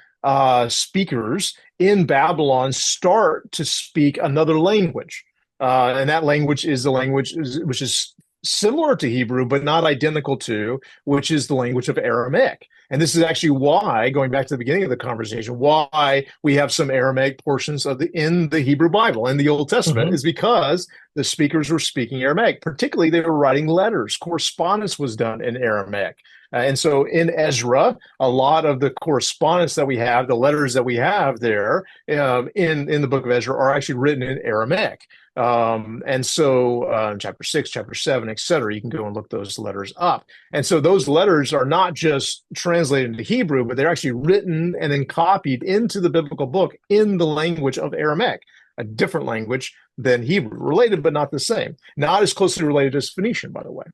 speakers in Babylon start to speak another language. And that language is the language which is similar to Hebrew, but not identical to, which is the language of Aramaic. And this is actually why, going back to the beginning of the conversation, why we have some Aramaic portions in the Hebrew Bible, in the Old Testament, Mhm. is because the speakers were speaking Aramaic. Particularly, they were writing letters. Correspondence was done in Aramaic. And so in Ezra, a lot of the correspondence that we have, the letters that we have there in the book of Ezra are actually written in Aramaic. And so chapter 6, chapter 7, et cetera, you can go and look those letters up. And so those letters are not just translated into Hebrew, but they're actually written and then copied into the biblical book in the language of Aramaic, a different language than Hebrew, related but not the same. Not as closely related as Phoenician, by the way.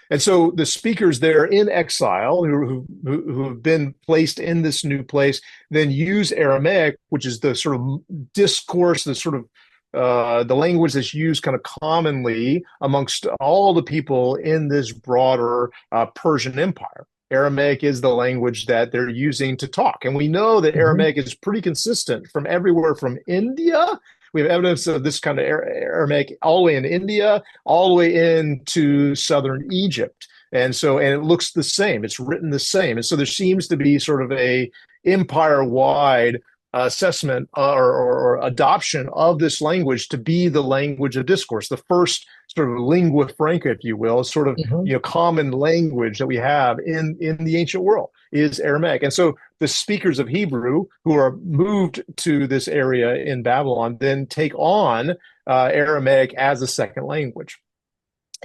And so the speakers there in exile who have been placed in this new place then use Aramaic, which is the sort of discourse, the sort of the language that's used kind of commonly amongst all the people in this broader Persian Empire. Aramaic is the language that they're using to talk. And we know that Mhm. Aramaic is pretty consistent from everywhere from India. We have evidence of this kind of Aramaic all the way in India, all the way into southern Egypt. And it looks the same. It's written the same. And so there seems to be sort of a empire-wide assessment or adoption of this language to be the language of discourse, the first sort of lingua franca, if you will, sort of Mhm. common language that we have in the ancient world is Aramaic. And so the speakers of Hebrew who are moved to this area in Babylon then take on Aramaic as a second language.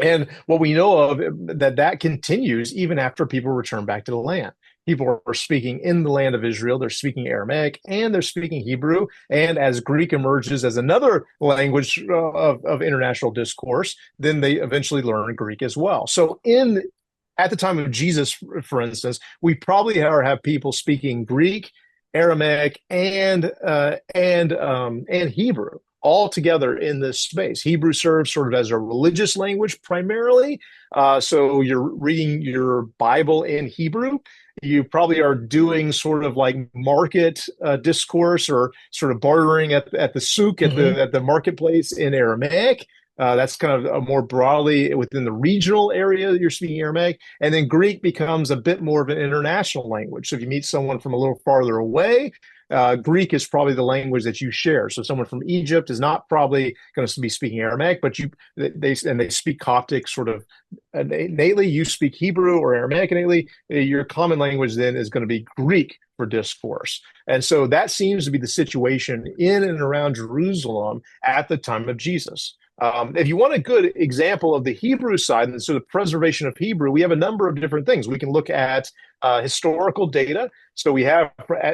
And what we know of that continues even after people return back to the land. People are speaking in the land of Israel. They're speaking Aramaic and they're speaking Hebrew. And as Greek emerges as another language of international discourse, then they eventually learn Greek as well. So at the time of Jesus, for instance, we probably have people speaking Greek, Aramaic, and Hebrew all together in this space. Hebrew serves sort of as a religious language primarily. So you're reading your Bible in Hebrew. You probably are doing sort of like market discourse or sort of bartering at the souk, at Mhm. the marketplace in Aramaic. That's kind of more broadly within the regional area that you're speaking Aramaic. And then Greek becomes a bit more of an international language. So if you meet someone from a little farther away, Greek is probably the language that you share. So someone from Egypt is not probably going to be speaking Aramaic, but they speak Coptic sort of innately. You speak Hebrew or Aramaic innately. Your common language then is going to be Greek for discourse. And so that seems to be the situation in and around Jerusalem at the time of Jesus. If you want a good example of the Hebrew side, and so the preservation of Hebrew, we have a number of different things. We can look at historical data. So we have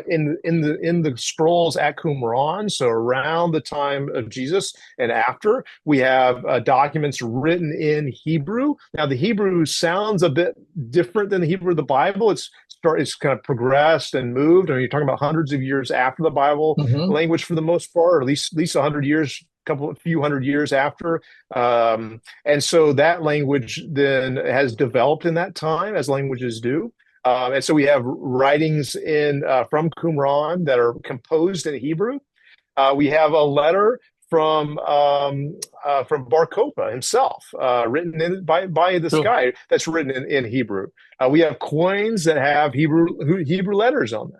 in the scrolls at Qumran, so around the time of Jesus and after, we have documents written in Hebrew. Now the Hebrew sounds a bit different than the Hebrew of the Bible. It's kind of progressed and moved. I mean, you're talking about hundreds of years after the Bible Hmm. language for the most part, or at least 100 years, a few hundred years after. And so that language then has developed in that time, as languages do. And so we have writings from Qumran that are composed in Hebrew. We have a letter from Bar Kokhba himself, written by this True. guy that's written in Hebrew. We have coins that have Hebrew letters on them.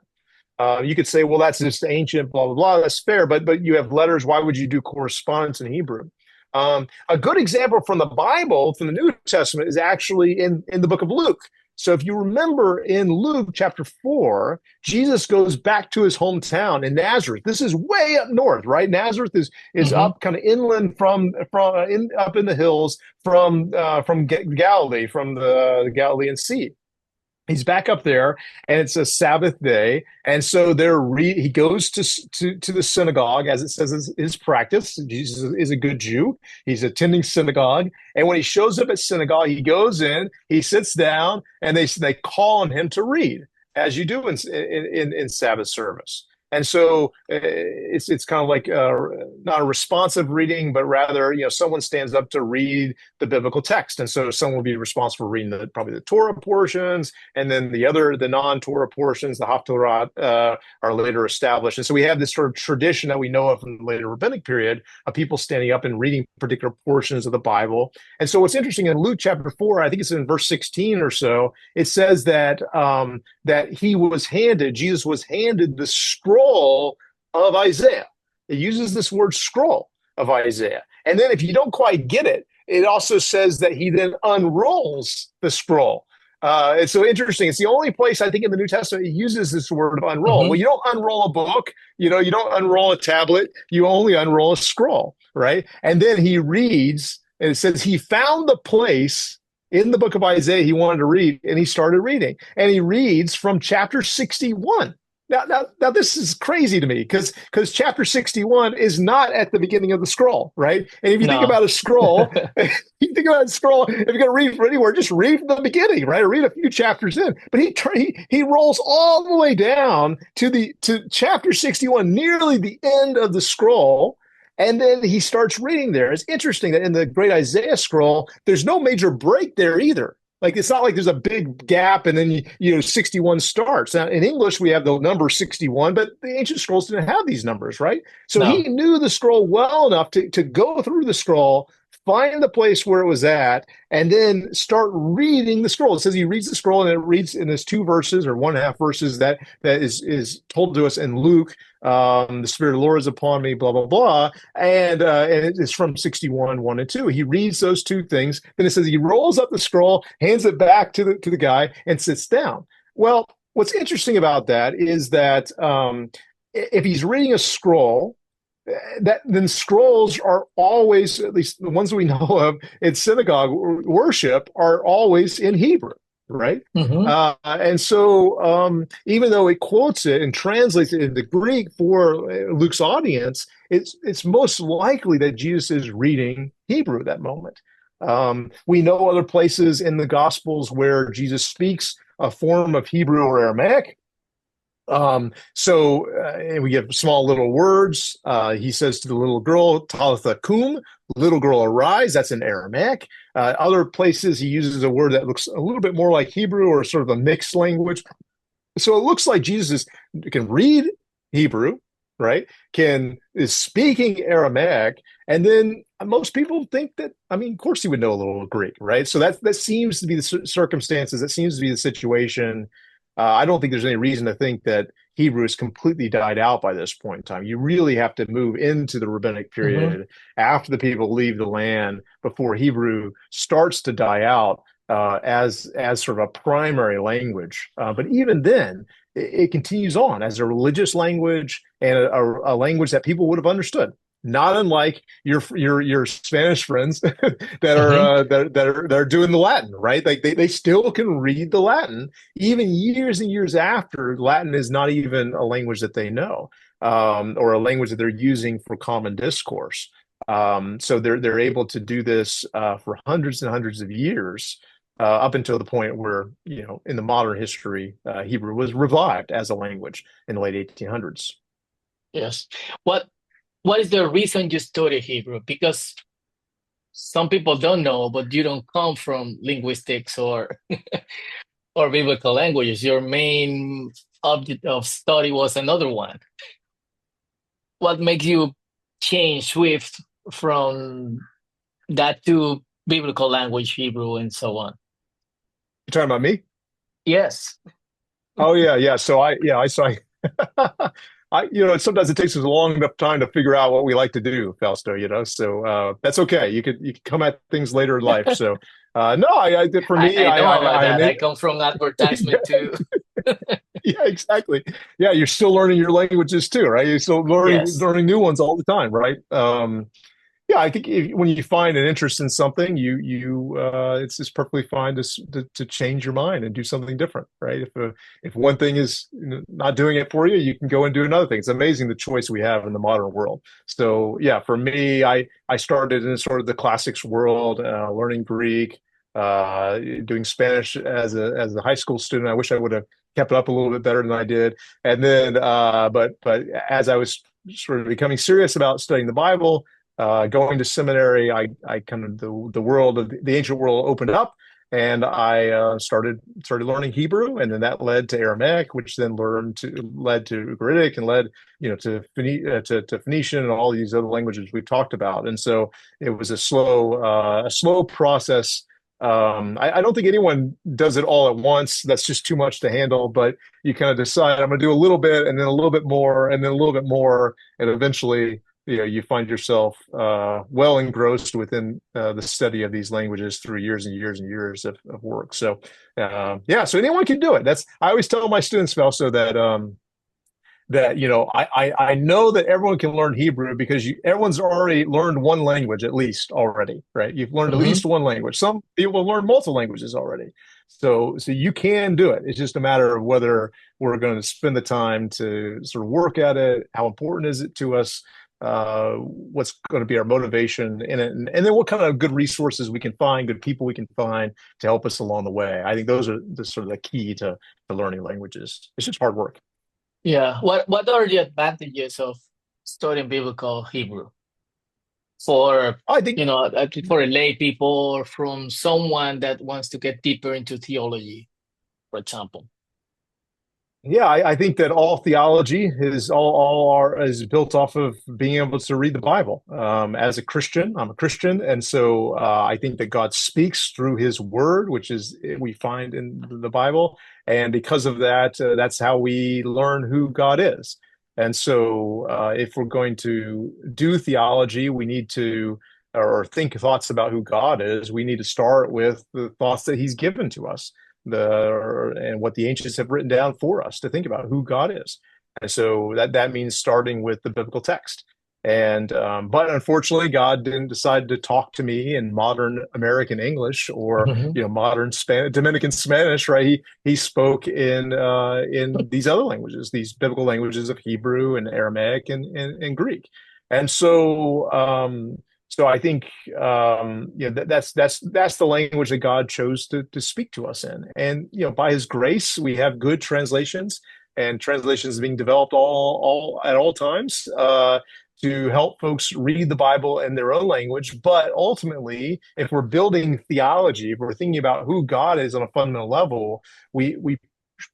You could say, well, that's just ancient, blah, blah, blah. That's fair, but you have letters. Why would you do correspondence in Hebrew? A good example from the Bible, from the New Testament, is actually in the book of Luke. So if you remember in Luke chapter 4, Jesus goes back to his hometown in Nazareth. This is way up north, right? Nazareth is Hmm. up kind of inland up in the hills from Galilee, from the Galilean Sea. He's back up there, and it's a Sabbath day, and so he goes to the synagogue, as it says his practice. Jesus is a good Jew. He's attending synagogue, and when he shows up at synagogue, he goes in, he sits down, and they call on him to read, as you do in Sabbath service. And so it's kind of like not a responsive reading, but rather, someone stands up to read the biblical text. And so someone will be responsible for reading probably the Torah portions, and then the non-Torah portions, the Haftarah, are later established. And so we have this sort of tradition that we know of from the later rabbinic period of people standing up and reading particular portions of the Bible. And so what's interesting in Luke chapter 4, I think it's in verse 16 or so, it says that Jesus was handed the scroll of Isaiah. It uses this word scroll of Isaiah. And then if you don't quite get it, it also says that he then unrolls the scroll. It's so interesting. It's the only place I think in the New Testament it uses this word of unroll. Well, Hmm. you don't unroll a book, you don't unroll a tablet, you only unroll a scroll, right? And then he reads, and it says he found the place in the book of Isaiah he wanted to read, and he started reading. And he reads from chapter 61. Now, this is crazy to me because chapter 61 is not at the beginning of the scroll, right? And if you think No. about a scroll, if you're going to read from anywhere, just read from the beginning, right? Or read a few chapters in. But he rolls all the way down to chapter 61, nearly the end of the scroll. And then he starts reading there. It's interesting that in the great Isaiah scroll, there's no major break there either. Like, it's not like there's a big gap and then 61 starts. Now, in English, we have the number 61, but the ancient scrolls didn't have these numbers, right? So he No. knew the scroll well enough to go through the scroll, find the place where it was at, and then start reading the scroll. It says he reads the scroll, and it reads in this 2 verses or 1.5 verses that is told to us in Luke. The Spirit of the Lord is upon me, blah, blah, blah. And it's from 61, 1 and 2. He reads those 2 things. Then it says he rolls up the scroll, hands it back to the guy, and sits down. Well, what's interesting about that is that if he's reading a scroll, then scrolls are always, at least the ones we know of in synagogue worship, are always in Hebrew, right? Hmm. And so even though it quotes it and translates it into Greek for Luke's audience, it's most likely that Jesus is reading Hebrew at that moment. We know other places in the Gospels where Jesus speaks a form of Hebrew or Aramaic. And we get small little words. He says to the little girl, Talitha cum, little girl arise. That's in Aramaic. Other places he uses a word that looks a little bit more like Hebrew or sort of a mixed language. So it looks like Jesus can read Hebrew, right, is speaking Aramaic, and then most people think that, I mean, of course he would know a little Greek, right? So that seems to be the circumstances. That seems to be the situation. I don't think there's any reason to think that Hebrew has completely died out by this point in time. You really have to move into the rabbinic Hmm. period after the people leave the land before Hebrew starts to die out as sort of a primary language. But even then, it continues on as a religious language and a language that people would have understood. Not unlike your Spanish friends that are Hmm. that are doing the Latin, right? Like they still can read the Latin even years and years after Latin is not even a language that they know, or a language that they're using for common discourse. So they're able to do this for hundreds and hundreds of years, up until the point where, in the modern history, Hebrew was revived as a language in the late 1800s. Yes. What What is the reason you study Hebrew? Because some people don't know, but you don't come from linguistics or biblical languages. Your main object of study was another one. What makes you change Swift from that to biblical language, Hebrew, and so on? You talking about me? Yes. Oh yeah, yeah. So sometimes it takes us a long enough time to figure out what we like to do, Fausto, So that's okay. You can come at things later in life. So no, for me, I know about I am that. in. I come from advertisement too. Yeah, exactly. Yeah, you're still learning your languages too, right? You're still Yes. learning new ones all the time, right? Yeah, I think when you find an interest in something, it's just perfectly fine to change your mind and do something different, right? If one thing is not doing it for you, you can go and do another thing. It's amazing the choice we have in the modern world. So yeah, for me, I started in sort of the classics world, learning Greek, doing Spanish as a high school student. I wish I would have kept up a little bit better than I did. And then, but as I was sort of becoming serious about studying the Bible, going to seminary, I kind of the world of the ancient world opened up, and I started learning Hebrew, and then that led to Aramaic, which then led to Ugaritic, and led to Phoenician and all these other languages we've talked about. And so it was a slow process. I don't think anyone does it all at once. That's just too much to handle. But you kind of decide, I'm going to do a little bit, and then a little bit more, and then a little bit more, and eventually, you find yourself well engrossed within the study of these languages through years and years and years of work. So yeah, so anyone can do it. I always tell my students, also, that I know that everyone can learn Hebrew because everyone's already learned one language at least already, right? You've learned at Hmm. least one language. Some people learn multiple languages already. So you can do it. It's just a matter of whether we're going to spend the time to sort of work at it. How important is it to us? What's going to be our motivation in it, and then what kind of good resources we can find, good people we can find to help us along the way. I think those are the sort of the key to learning languages. It's just hard work. Yeah. What are the advantages of studying biblical Hebrew for I think for a lay people or from someone that wants to get deeper into theology, for example? Yeah, I think that all theology is built off of being able to read the Bible. As a Christian, I'm a Christian, and so I think that God speaks through His Word, which is we find in the Bible, and because of that, that's how we learn who God is. And so, if we're going to do theology, we need to or think thoughts about who God is. We need to start with the thoughts that He's given to us, and what the ancients have written down for us to think about who God is. And so that means starting with the biblical text. And but unfortunately, God didn't decide to talk to me in modern American English or Hmm. modern Dominican Spanish, right? He spoke in these other languages, these biblical languages of Hebrew and Aramaic and Greek. And so I think that's the language that God chose to speak to us in, and by His grace we have good translations, and translations being developed all at all times to help folks read the Bible in their own language. But ultimately, if we're building theology, if we're thinking about who God is on a fundamental level, we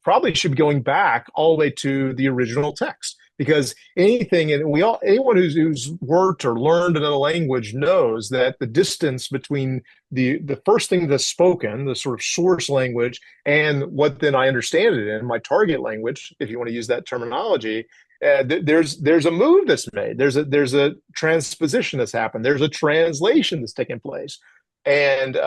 probably should be going back all the way to the original text, because anything, and anyone who's worked or learned another language knows that the distance between the first thing that's spoken, the sort of source language, and what then I understand it in my target language, if you want to use that terminology, there's a move that's made. There's a transposition that's happened. There's a translation that's taken place. And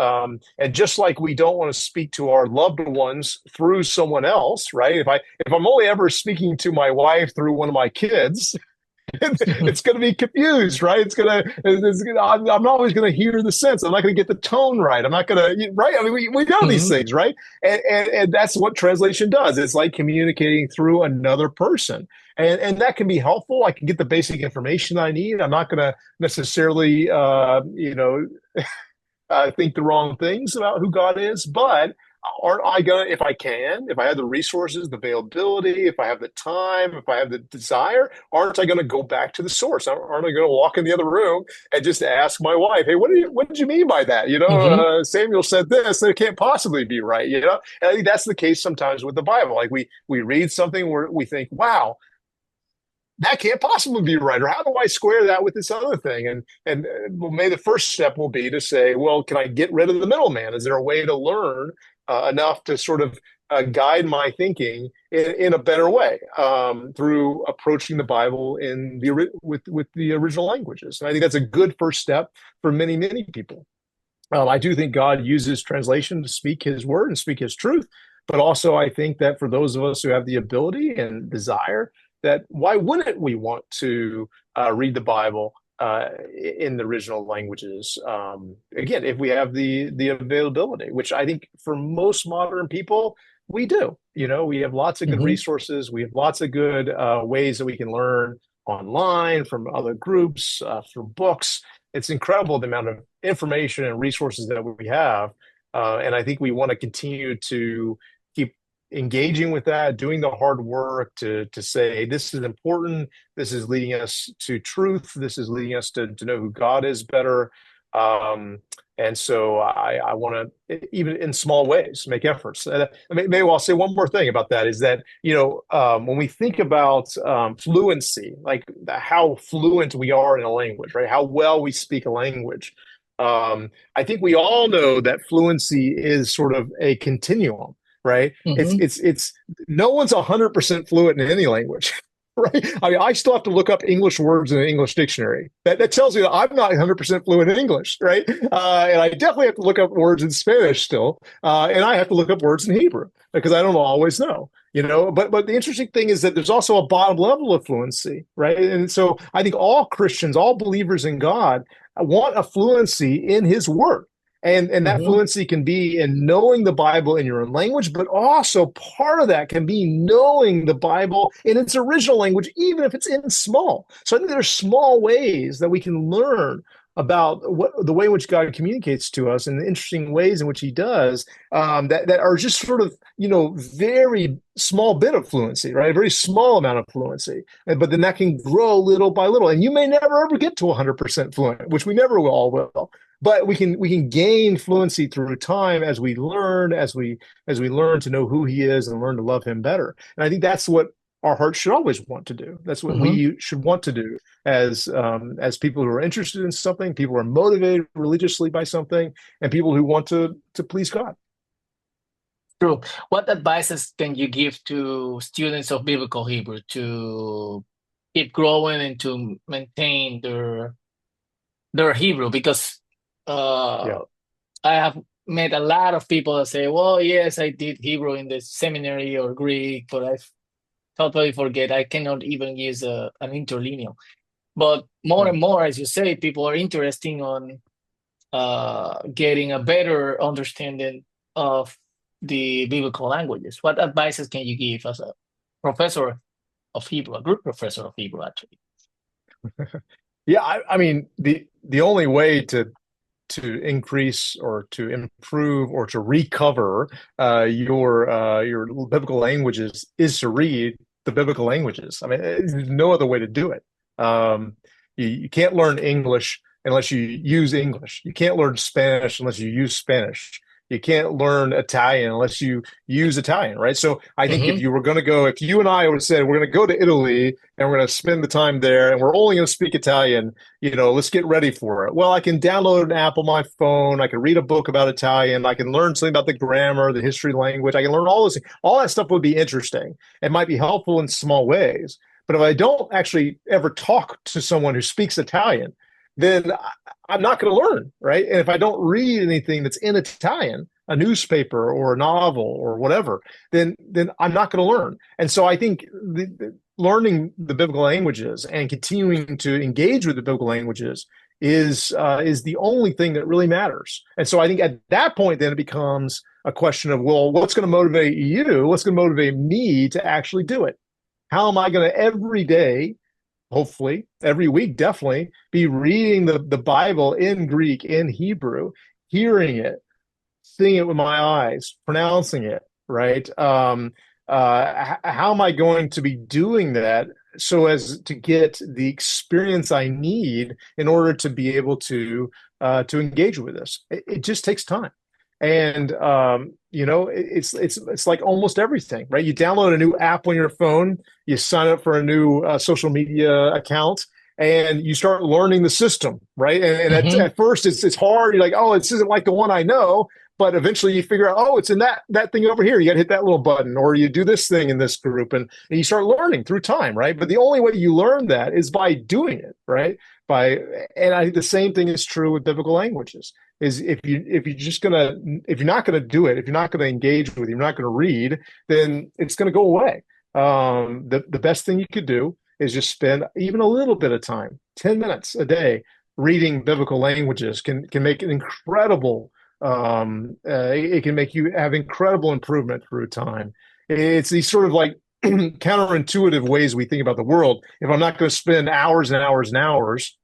just like we don't want to speak to our loved ones through someone else, right? If I'm only ever speaking to my wife through one of my kids, it's going to be confused, right? I'm not always going to hear the sense. I'm not going to get the tone right. I'm not going to, right? I mean, we know these Mhm. things, right? And that's what translation does. It's like communicating through another person. And that can be helpful. I can get the basic information I need. I'm not going to necessarily, think the wrong things about who God is, but aren't I going to, if I can, if I have the resources, the availability, if I have the time, if I have the desire, aren't I going to go back to the source? Aren't I going to walk in the other room and just ask my wife, hey, what did you mean by that? Mhm. Samuel said this, and it can't possibly be right, And I think that's the case sometimes with the Bible. Like we read something where we think, wow, that can't possibly be right, or how do I square that with this other thing? And well, maybe the first step will be to say, well, can I get rid of the middleman? Is there a way to learn enough to sort of guide my thinking in a better way through approaching the Bible with the original languages? And I think that's a good first step for many people. I do think God uses translation to speak His word and speak His truth, but also I think that for those of us who have the ability and desire, that why wouldn't we want to read the Bible in the original languages? Again, if we have the availability, which I think for most modern people we do. We have lots of good Mhm. resources. We have lots of good ways that we can learn online from other groups, through books. It's incredible the amount of information and resources that we have. And I think we want to continue to keep engaging with that, doing the hard work to say, hey, this is important. This is leading us to truth. This is leading us to know who God is better. And so I want to, even in small ways, make efforts. Maybe I'll say one more thing about that is that, when we think about fluency, like how fluent we are in a language, right? How well we speak a language. I think we all know that fluency is sort of a continuum, right? It's Mhm. it's it's no one's 100% fluent in any language. Right. I mean, I still have to look up English words in an English dictionary. That tells you that I'm not 100% fluent in English, right? And I definitely have to look up words in Spanish still. And I have to look up words in Hebrew because I don't always know, But the interesting thing is that there's also a bottom level of fluency, right? And so I think all Christians, all believers in God want a fluency in his word. And that Mhm. fluency can be in knowing the Bible in your own language, but also part of that can be knowing the Bible in its original language, even if it's in small. So I think there's small ways that we can learn about the way in which God communicates to us and the interesting ways in which he does, that are just sort of, very small bit of fluency, right? A very small amount of fluency. But then that can grow little by little. And you may never ever get to 100% fluent, which we never all will, but we can gain fluency through time as we learn, as we learn to know who he is and learn to love him better. And I think that's what our hearts should always want to do. That's what Mhm. we should want to do as people who are interested in something, people who are motivated religiously by something, and people who want to please God. True. What advices can you give to students of biblical Hebrew to keep growing and to maintain their Hebrew? Because Yeah. uh, I have met a lot of people that say, "Well, yes, I did Hebrew in the seminary or Greek, but I totally forget. I cannot even use an interlineal." But more Mm. and more, as you say, people are interested on getting a better understanding of the biblical languages. What advices can you give as a professor of Hebrew, a group professor of Hebrew, actually? Yeah, I mean the only way to increase or to improve or to recover your biblical languages is to read the biblical languages. I mean, there's no other way to do it. You can't learn English unless you use English. You can't learn Spanish unless you use Spanish. You can't learn Italian unless you use Italian, right? So I think if Hmm. you were going to go, if you and I would have said we're going to go to Italy and we're going to spend the time there and we're only going to speak Italian, let's get ready for it. Well, I can download an app on my phone. I can read a book about Italian. I can learn something about the grammar, the history, language. I can learn all this. All that stuff would be interesting. It might be helpful in small ways. But if I don't actually ever talk to someone who speaks Italian, then I'm not going to learn, right? And if I don't read anything that's in Italian, a newspaper or a novel or whatever, then I'm not going to learn. And so I think learning the biblical languages and continuing to engage with the biblical languages is the only thing that really matters. And so I think at that point, then it becomes a question of, well, what's going to motivate you? What's going to motivate me to actually do it? How am I going to every day, hopefully every week, definitely be reading the Bible in Greek, in Hebrew, hearing it, seeing it with my eyes, pronouncing it, right? How am I going to be doing that so as to get the experience I need in order to be able to engage with this? It just takes time. And it's like almost everything, right? You download a new app on your phone, you sign up for a new social media account, and you start learning the system, right? And Hmm. at first it's hard. You're like, oh, this isn't like the one I know. But eventually you figure out, oh, it's in that thing over here. You got to hit that little button, or you do this thing in this group, and you start learning through time, right? But the only way you learn that is by doing it, right? By and I think the same thing is true with biblical languages. Is if you're not gonna do it, if you're not gonna engage with, you're not gonna read, then it's gonna go away. The best thing you could do is just spend even a little bit of time, 10 minutes a day, reading biblical languages can make an incredible it can make you have incredible improvement through time. It's these sort of like counterintuitive ways we think about the world. If I'm not going to spend hours and hours and hours,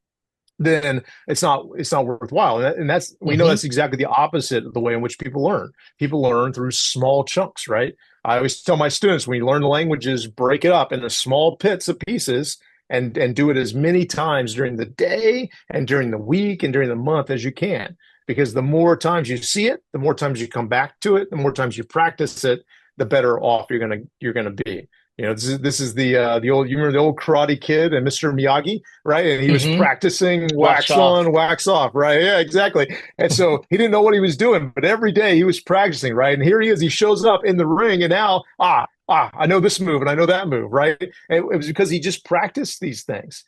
then it's not worthwhile. And that's we know Hmm. that's exactly the opposite of the way in which people learn. People learn through small chunks, right? I always tell my students when you learn the languages, break it up into small bits of pieces and do it as many times during the day and during the week and during the month as you can. Because the more times you see it, the more times you come back to it, the more times you practice it, the better off you're gonna be. This is the old you remember the old Karate Kid and Mr. Miyagi, right? And he was Hmm. practicing Watch wax off. on, wax off, right? Yeah, exactly. And so he didn't know what he was doing, but every day he was practicing, right? And here he is, he shows up in the ring, and now I know this move and I know that move, right? And it was because he just practiced these things.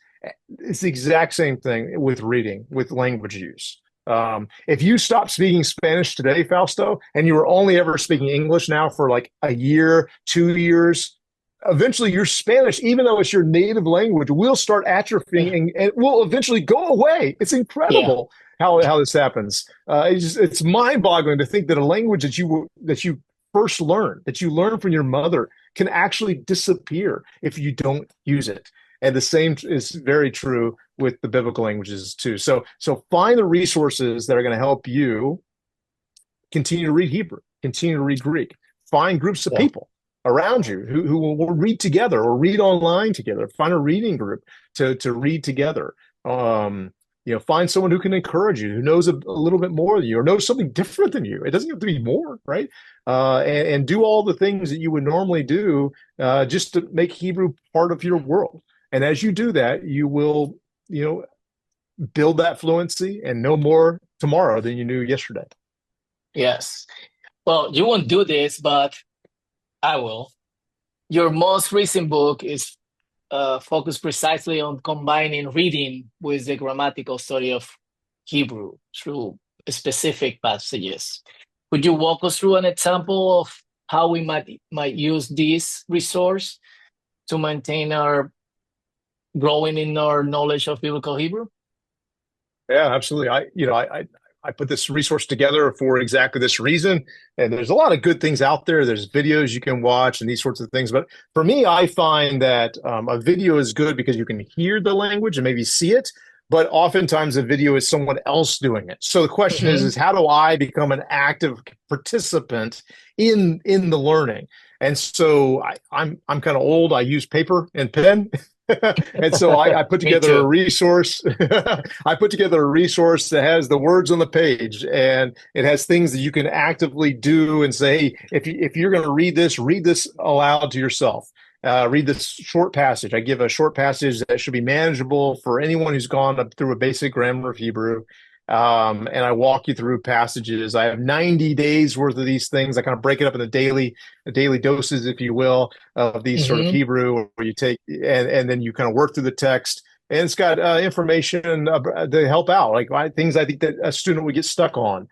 It's the exact same thing with reading, with language use. If you stop speaking Spanish today, Fausto, and you were only ever speaking English now for like a year, 2 years, eventually your Spanish, even though it's your native language, will start atrophying Yeah. and it will eventually go away. It's Yeah. incredible how this happens. It's mind boggling to think that a language that you first learned, that you learn from your mother, can actually disappear if you don't use it. And the same is very true with the biblical languages too. So find the resources that are going to help you continue to read Hebrew, continue to read Greek. Find groups of Yeah. people around you who will read together or read online together. Find a reading group to read together. Find someone who can encourage you, who knows a little bit more than you or knows something different than you. It doesn't have to be more, right? And do all the things that you would normally do just to make Hebrew part of your world. And as you do that, you will, build that fluency and know more tomorrow than you knew yesterday. Yes. Well, you won't do this, but I will. Your most recent book is focused precisely on combining reading with the grammatical study of Hebrew through specific passages. Could you walk us through an example of how we might use this resource to maintain our growing in our knowledge of biblical Hebrew? Yeah, absolutely. I put this resource together for exactly this reason. And there's a lot of good things out there. There's videos you can watch and these sorts of things. But for me, I find that a video is good because you can hear the language and maybe see it. But oftentimes a video is someone else doing it. So the question is, Hmm. is how do I become an active participant in the learning? And so I'm kind of old. I use paper and pen. And so I put Me together a too. resource. I put together a resource that has the words on the page, and it has things that you can actively do and say, hey, if you're going to read this aloud to yourself. Read this short passage. I give a short passage that should be manageable for anyone who's gone up through a basic grammar of Hebrew. And I walk you through passages. I have 90 days worth of these things. I kind of break it up into daily doses, if you will, of these sort of Hmm. Hebrew, where you take and then you kind of work through the text. And it's got information to help out, like things I think that a student would get stuck on,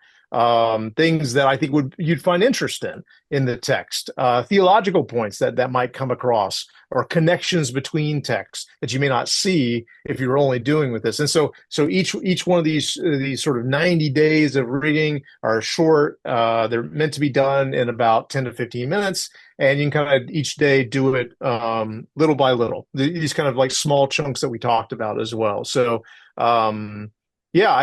things that I think would you'd find interest in the text, theological points that might come across, or connections between texts that you may not see if you're only doing with this. And so each one of these sort of 90 days of reading are short. They're meant to be done in about 10 to 15 minutes, and you can kind of each day do it little by little. These kind of like small chunks that we talked about as well. So yeah,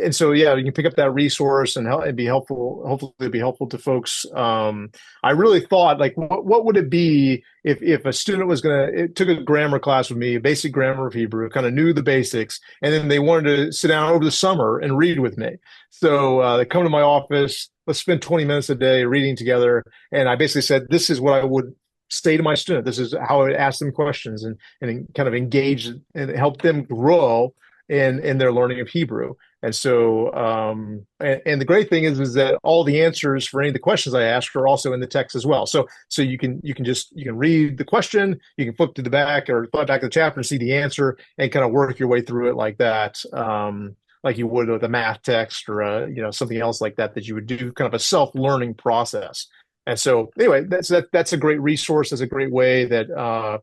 and so yeah, you can pick up that resource and help, it'd be helpful. Hopefully, it'd be helpful to folks. I really thought, like, what would it be if a student was it took a grammar class with me, a basic grammar of Hebrew, kind of knew the basics, and then they wanted to sit down over the summer and read with me. So they come to my office. Let's spend 20 minutes a day reading together. And I basically said, this is what I would say to my student. This is how I would ask them questions and kind of engage and help them grow in their learning of Hebrew. And so, and the great thing is that all the answers for any of the questions I ask are also in the text as well. So you can read the question, you can flip to the back or flip back to the chapter and see the answer and kind of work your way through it like that, like you would with a math text or something else like that you would do, kind of a self-learning process. And so, anyway, that's a great resource. That's a great way that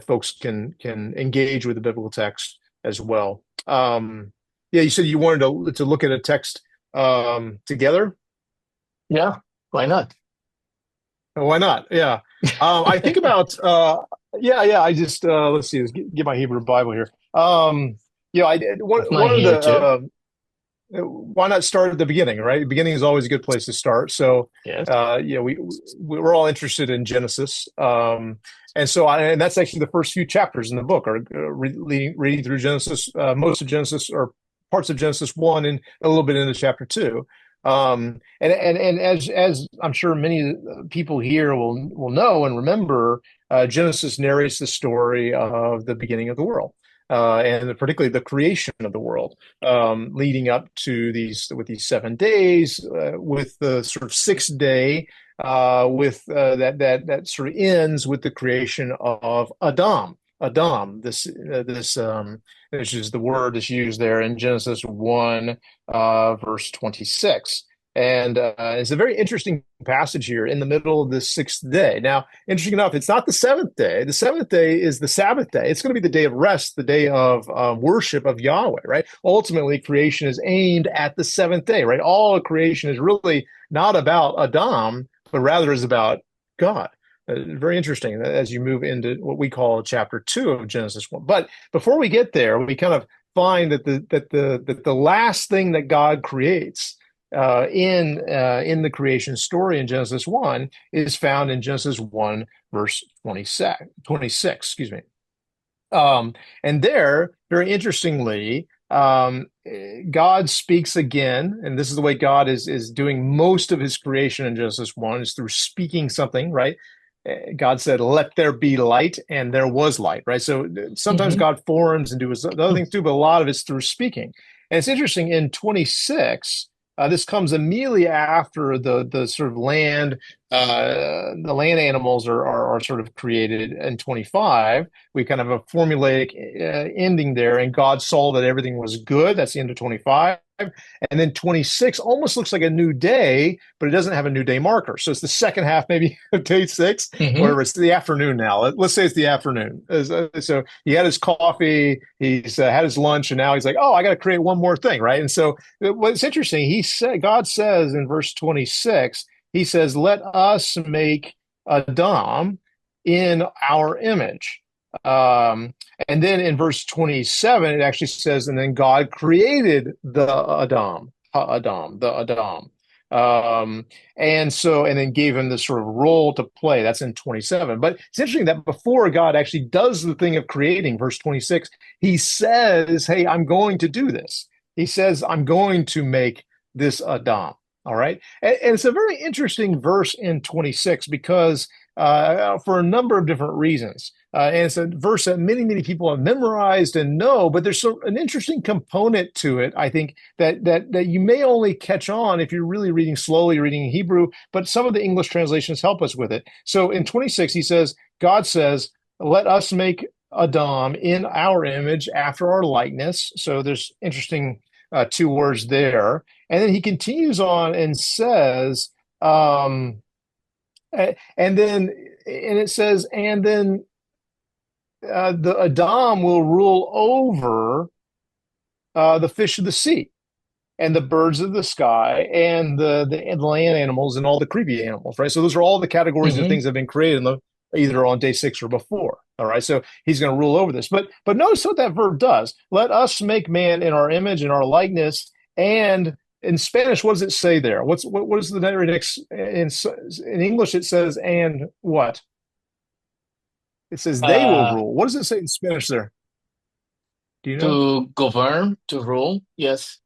folks can engage with the biblical text as well. Yeah, you said you wanted to look at a text together. Yeah, why not? Why not? Yeah. I think about yeah. I just let's see. Let's get my Hebrew Bible here. I That's mine one of here the too. why not start at the beginning, right? The beginning is always a good place to start. So Yes. we're all interested in Genesis. And that's actually the first few chapters in the book are reading through Genesis, most of Genesis or parts of Genesis 1 and a little bit into chapter 2. And as I'm sure many people here will know and remember, Genesis narrates the story of the beginning of the world, and particularly the creation of the world, leading up to these 7 days, with the sort of sixth day, with that sort of ends with the creation of Adam. Adam, which is the word that's used there in Genesis 1, verse 26. And it's a very interesting passage here in the middle of the sixth day. Now, interesting enough, it's not the seventh day. The seventh day is the Sabbath day. It's going to be the day of rest, the day of worship of Yahweh, right? Ultimately, creation is aimed at the seventh day, right? All of creation is really not about Adam, but rather is about God. Very interesting as you move into what we call chapter 2 of Genesis 1. But before we get there, we kind of find that the last thing that God creates in the creation story in Genesis 1 is found in Genesis 1, verse 26, excuse me. And there, very interestingly, God speaks again, and this is the way God is doing most of his creation in Genesis 1, is through speaking something, right? God said, let there be light, and there was light, right? So sometimes Hmm. God forms and does other things too, but a lot of it's through speaking. And it's interesting in 26, this comes immediately after the sort of the land animals are sort of created in 25. We kind of have a formulaic ending there, and God saw that everything was good. That's the end of 25. And then 26 almost looks like a new day, but it doesn't have a new day marker. So it's the second half, maybe, of day 6, Hmm. whatever. It's the afternoon now. Let's say it's the afternoon. So he had his coffee, he's had his lunch, and now he's like, oh, I got to create one more thing, right? And so what's interesting, God says in verse 26, he says, let us make Adam in our image. And then in verse 27, it actually says, and then God created the Adam. Um, and then gave him this sort of role to play. That's in 27. But it's interesting that before God actually does the thing of creating, verse 26, he says, hey, I'm going to do this. He says, I'm going to make this Adam. All right. And it's a very interesting verse in 26 because for a number of different reasons. And it's a verse that many, many people have memorized and know, but there's an interesting component to it, I think, that you may only catch on if you're really reading slowly, reading Hebrew, but some of the English translations help us with it. So in 26, he says, God says, let us make Adam in our image after our likeness. So there's interesting two words there. And then he continues on and says, and then, and it says, and then the Adam will rule over the fish of the sea and the birds of the sky and the land animals and all the creepy animals, right? So those are all the categories of Mm-hmm. things that have been created either on day 6 or before. All right, so he's going to rule over this. But notice what that verb does. Let us make man in our image and our likeness. And in Spanish, what does it say there? What is the very next in English? It says and what? It says they will Uh, rule. What does it say in Spanish there? Do you know? to govern, to rule. Yes,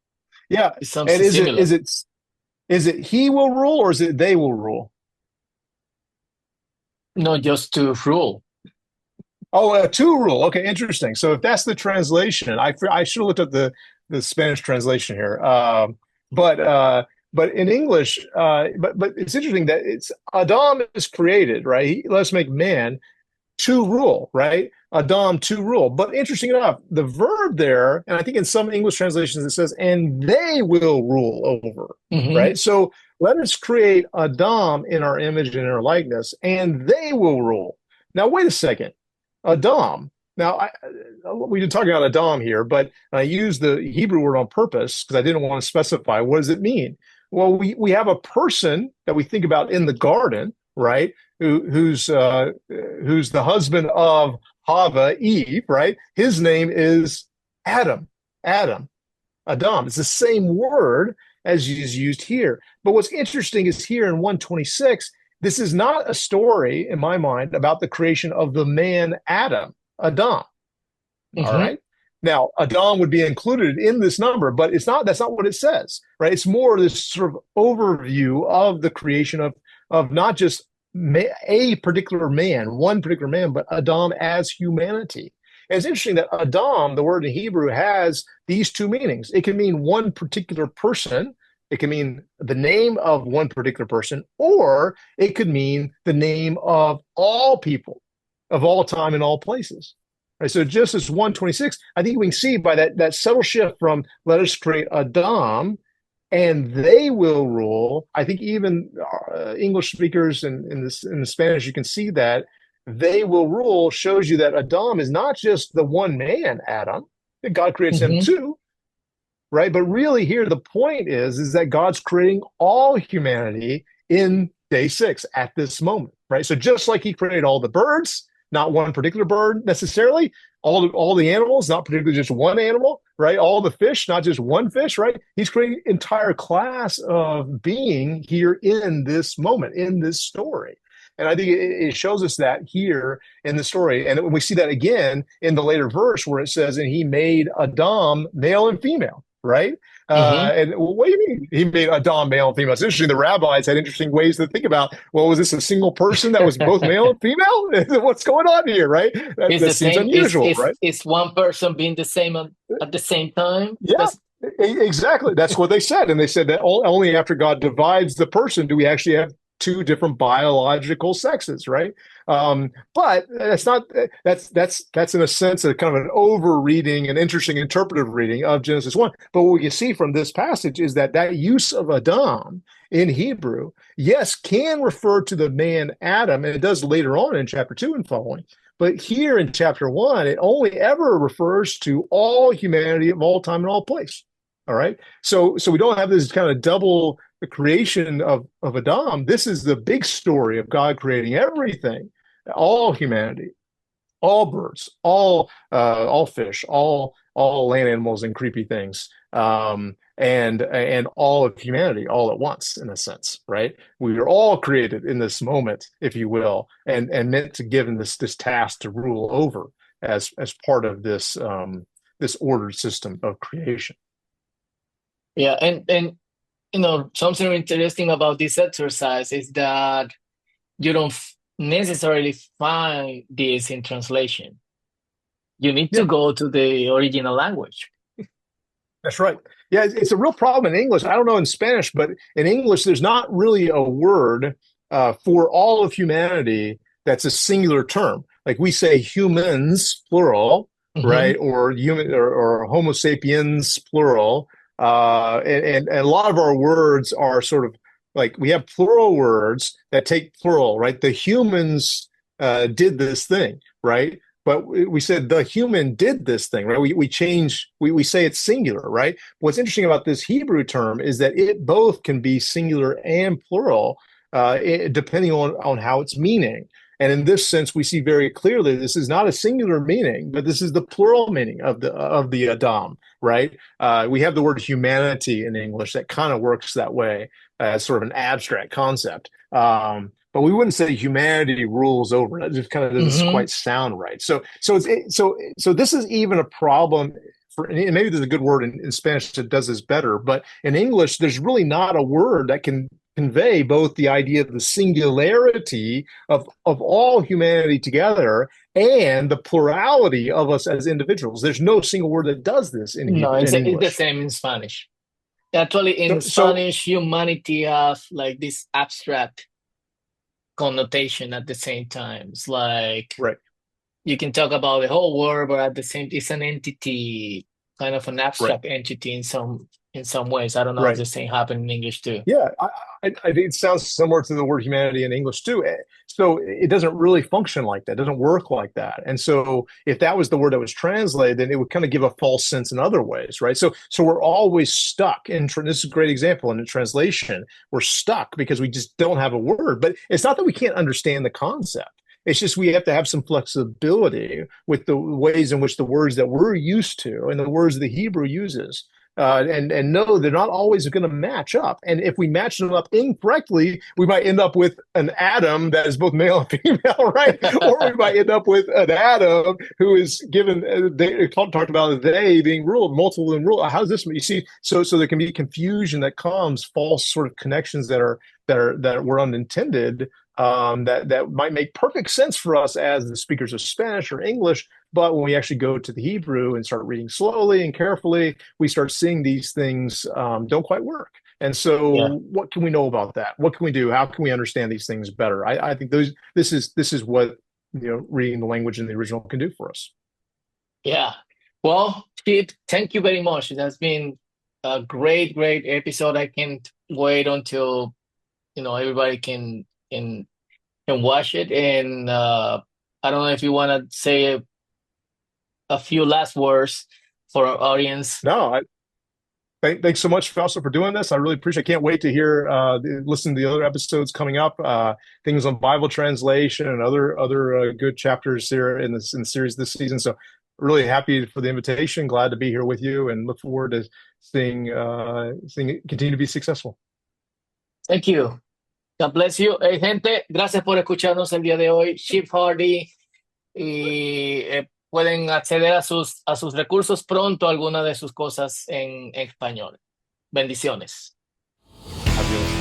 Yeah. it's And something similar. is it he will rule or is it they will rule? Not just to rule. Oh, to rule. Okay, interesting. So if that's the translation, I should have looked up the Spanish translation here. But but in English, but it's interesting that it's Adam is created, right? Let's make man to rule, right? Adam to rule. But interesting enough, the verb there, and I think in some English translations it says, and they will rule over, Mm-hmm. right? So let us create Adam in our image and in our likeness, and they will rule. Now, wait a second. Adam. Now, we've been talking about Adam here, but I used the Hebrew word on purpose because I didn't want to specify. What does it mean? Well, we have a person that we think about in the garden, right? Who's the husband of Hava, Eve, right? His name is Adam. Adam. Adam. It's the same word as is used here. But what's interesting is here in 126, this is not a story, in my mind, about the creation of the man Adam, Adam. All Mm-hmm. right. Now, Adam would be included in this number, but that's not what it says, right? It's more this sort of overview of the creation of not just a particular man, one particular man, but Adam as humanity. And it's interesting that Adam, the word in Hebrew, has these two meanings. It can mean one particular person, it can mean the name of one particular person, or it could mean the name of all people of all time and all places. Right, so just as 126, I think we can see by that subtle shift from let us create Adam and they will rule. I think even English speakers in the Spanish, you can see that they will rule shows you that Adam is not just the one man, Adam, that God creates him Mm-hmm. too, right? But really here, the point is that God's creating all humanity in day 6 at this moment, right? So just like he created all the birds, not one particular bird necessarily, all the animals, not particularly just one animal, right? All the fish, not just one fish, right? He's creating an entire class of being here in this moment, in this story. And I think it shows us that here in the story. And we see that again in the later verse where it says, and he made Adam male and female, right? Mm-hmm. And what do you mean he made Adam male and female? It's interesting. The rabbis had interesting ways to think about, well, was this a single person that was both male and female? What's going on here, right? It's That the seems same. unusual, right? Is one person being the same at the same time? Yeah, That's exactly. That's what they said. And they said that only after God divides the person do we actually have two different biological sexes, right? But that's not that's in a sense a kind of an over reading, an interesting interpretive reading of Genesis 1. But what we can see from this passage is that use of Adam in Hebrew, yes, can refer to the man Adam, and it does later on in chapter 2 and following. But here in chapter 1, it only ever refers to all humanity of all time and all place. All right. So we don't have this kind of double creation of Adam. This is the big story of God creating everything, all humanity, all birds, all fish, all all land animals and creepy things, and all of humanity all at once, in a sense, right? We are all created in this moment, if you will, and meant to given this task to rule over as part of this ordered system of creation. Yeah, and something interesting about this exercise is that you don't necessarily find this in translation. You need to Yeah, go to the original language. that's right. Yeah, it's a real problem in English. I don't know in Spanish, but in English, there's not really a word for all of humanity that's a singular term. Like we say humans, plural, Hmm. right? Or human or Homo sapiens, plural. And a lot of our words are sort of like we have plural words that take plural, right? The humans did this thing, right? But we said the human did this thing, right? We say it's singular, right? What's interesting about this Hebrew term is that it both can be singular and plural, depending on how it's meaning. And in this sense, we see very clearly this is not a singular meaning, but this is the plural meaning of the Adam, right? We have the word humanity in English that kind of works that way as sort of an abstract concept. But we wouldn't say humanity rules over. It just kind of doesn't Hmm. quite sound right. So this is even a problem for, and maybe there's a good word in Spanish that does this better, but in English, there's really not a word that can convey both the idea of the singularity of all humanity together and the plurality of us as individuals. There's no single word that does this No, In it's the English. same in Spanish. Actually, in So Spanish, humanity has like this abstract connotation at the same time. It's like right, you can talk about the whole world, but at the same, it's an entity, kind of an right, abstract entity in some ways. I don't know if right. the same happen in English too. Yeah, I think it sounds similar to the word humanity in English too. So it doesn't really function like that. It doesn't work like that. And so if that was the word that was translated, then it would kind of give a false sense in other ways, right? So we're always stuck. And this is a great example in the translation. We're stuck because we just don't have a word. But it's not that we can't understand the concept. It's just we have to have some flexibility with the ways in which the words that we're used to and the words the Hebrew uses and know they're not always going to match up. And if we match them up incorrectly, we might end up with an Adam that is both male and female, right? Or we might end up with an Adam who is given they talked about they being ruled, multiple and ruled. How's this? You see, so there can be confusion that comes, false sort of connections that were unintended. That might make perfect sense for us as the speakers of Spanish or English, but when we actually go to the Hebrew and start reading slowly and carefully, we start seeing these things don't quite work. And Yeah, so, what can we know about that? What can we do? How can we understand these things better? I think this is what reading the language in the original can do for us. yeah. Well, Pete, thank you very much. It has been a great, great episode. I can't wait until everybody can watch it. And I don't know if you want to say a few last words for our audience. No, thanks so much, Fausto, for doing this. I really appreciate. I can't wait to hear, listen to the other episodes coming up. Things on Bible translation and other good chapters here in the series this season. So, really happy for the invitation. Glad to be here with you, and look forward to seeing it continue to be successful. Thank you. God bless you. Hey, gente, gracias por escucharnos el día de hoy. Chip Hardy y pueden acceder a sus recursos pronto, algunas de sus cosas en español. Bendiciones. Adiós.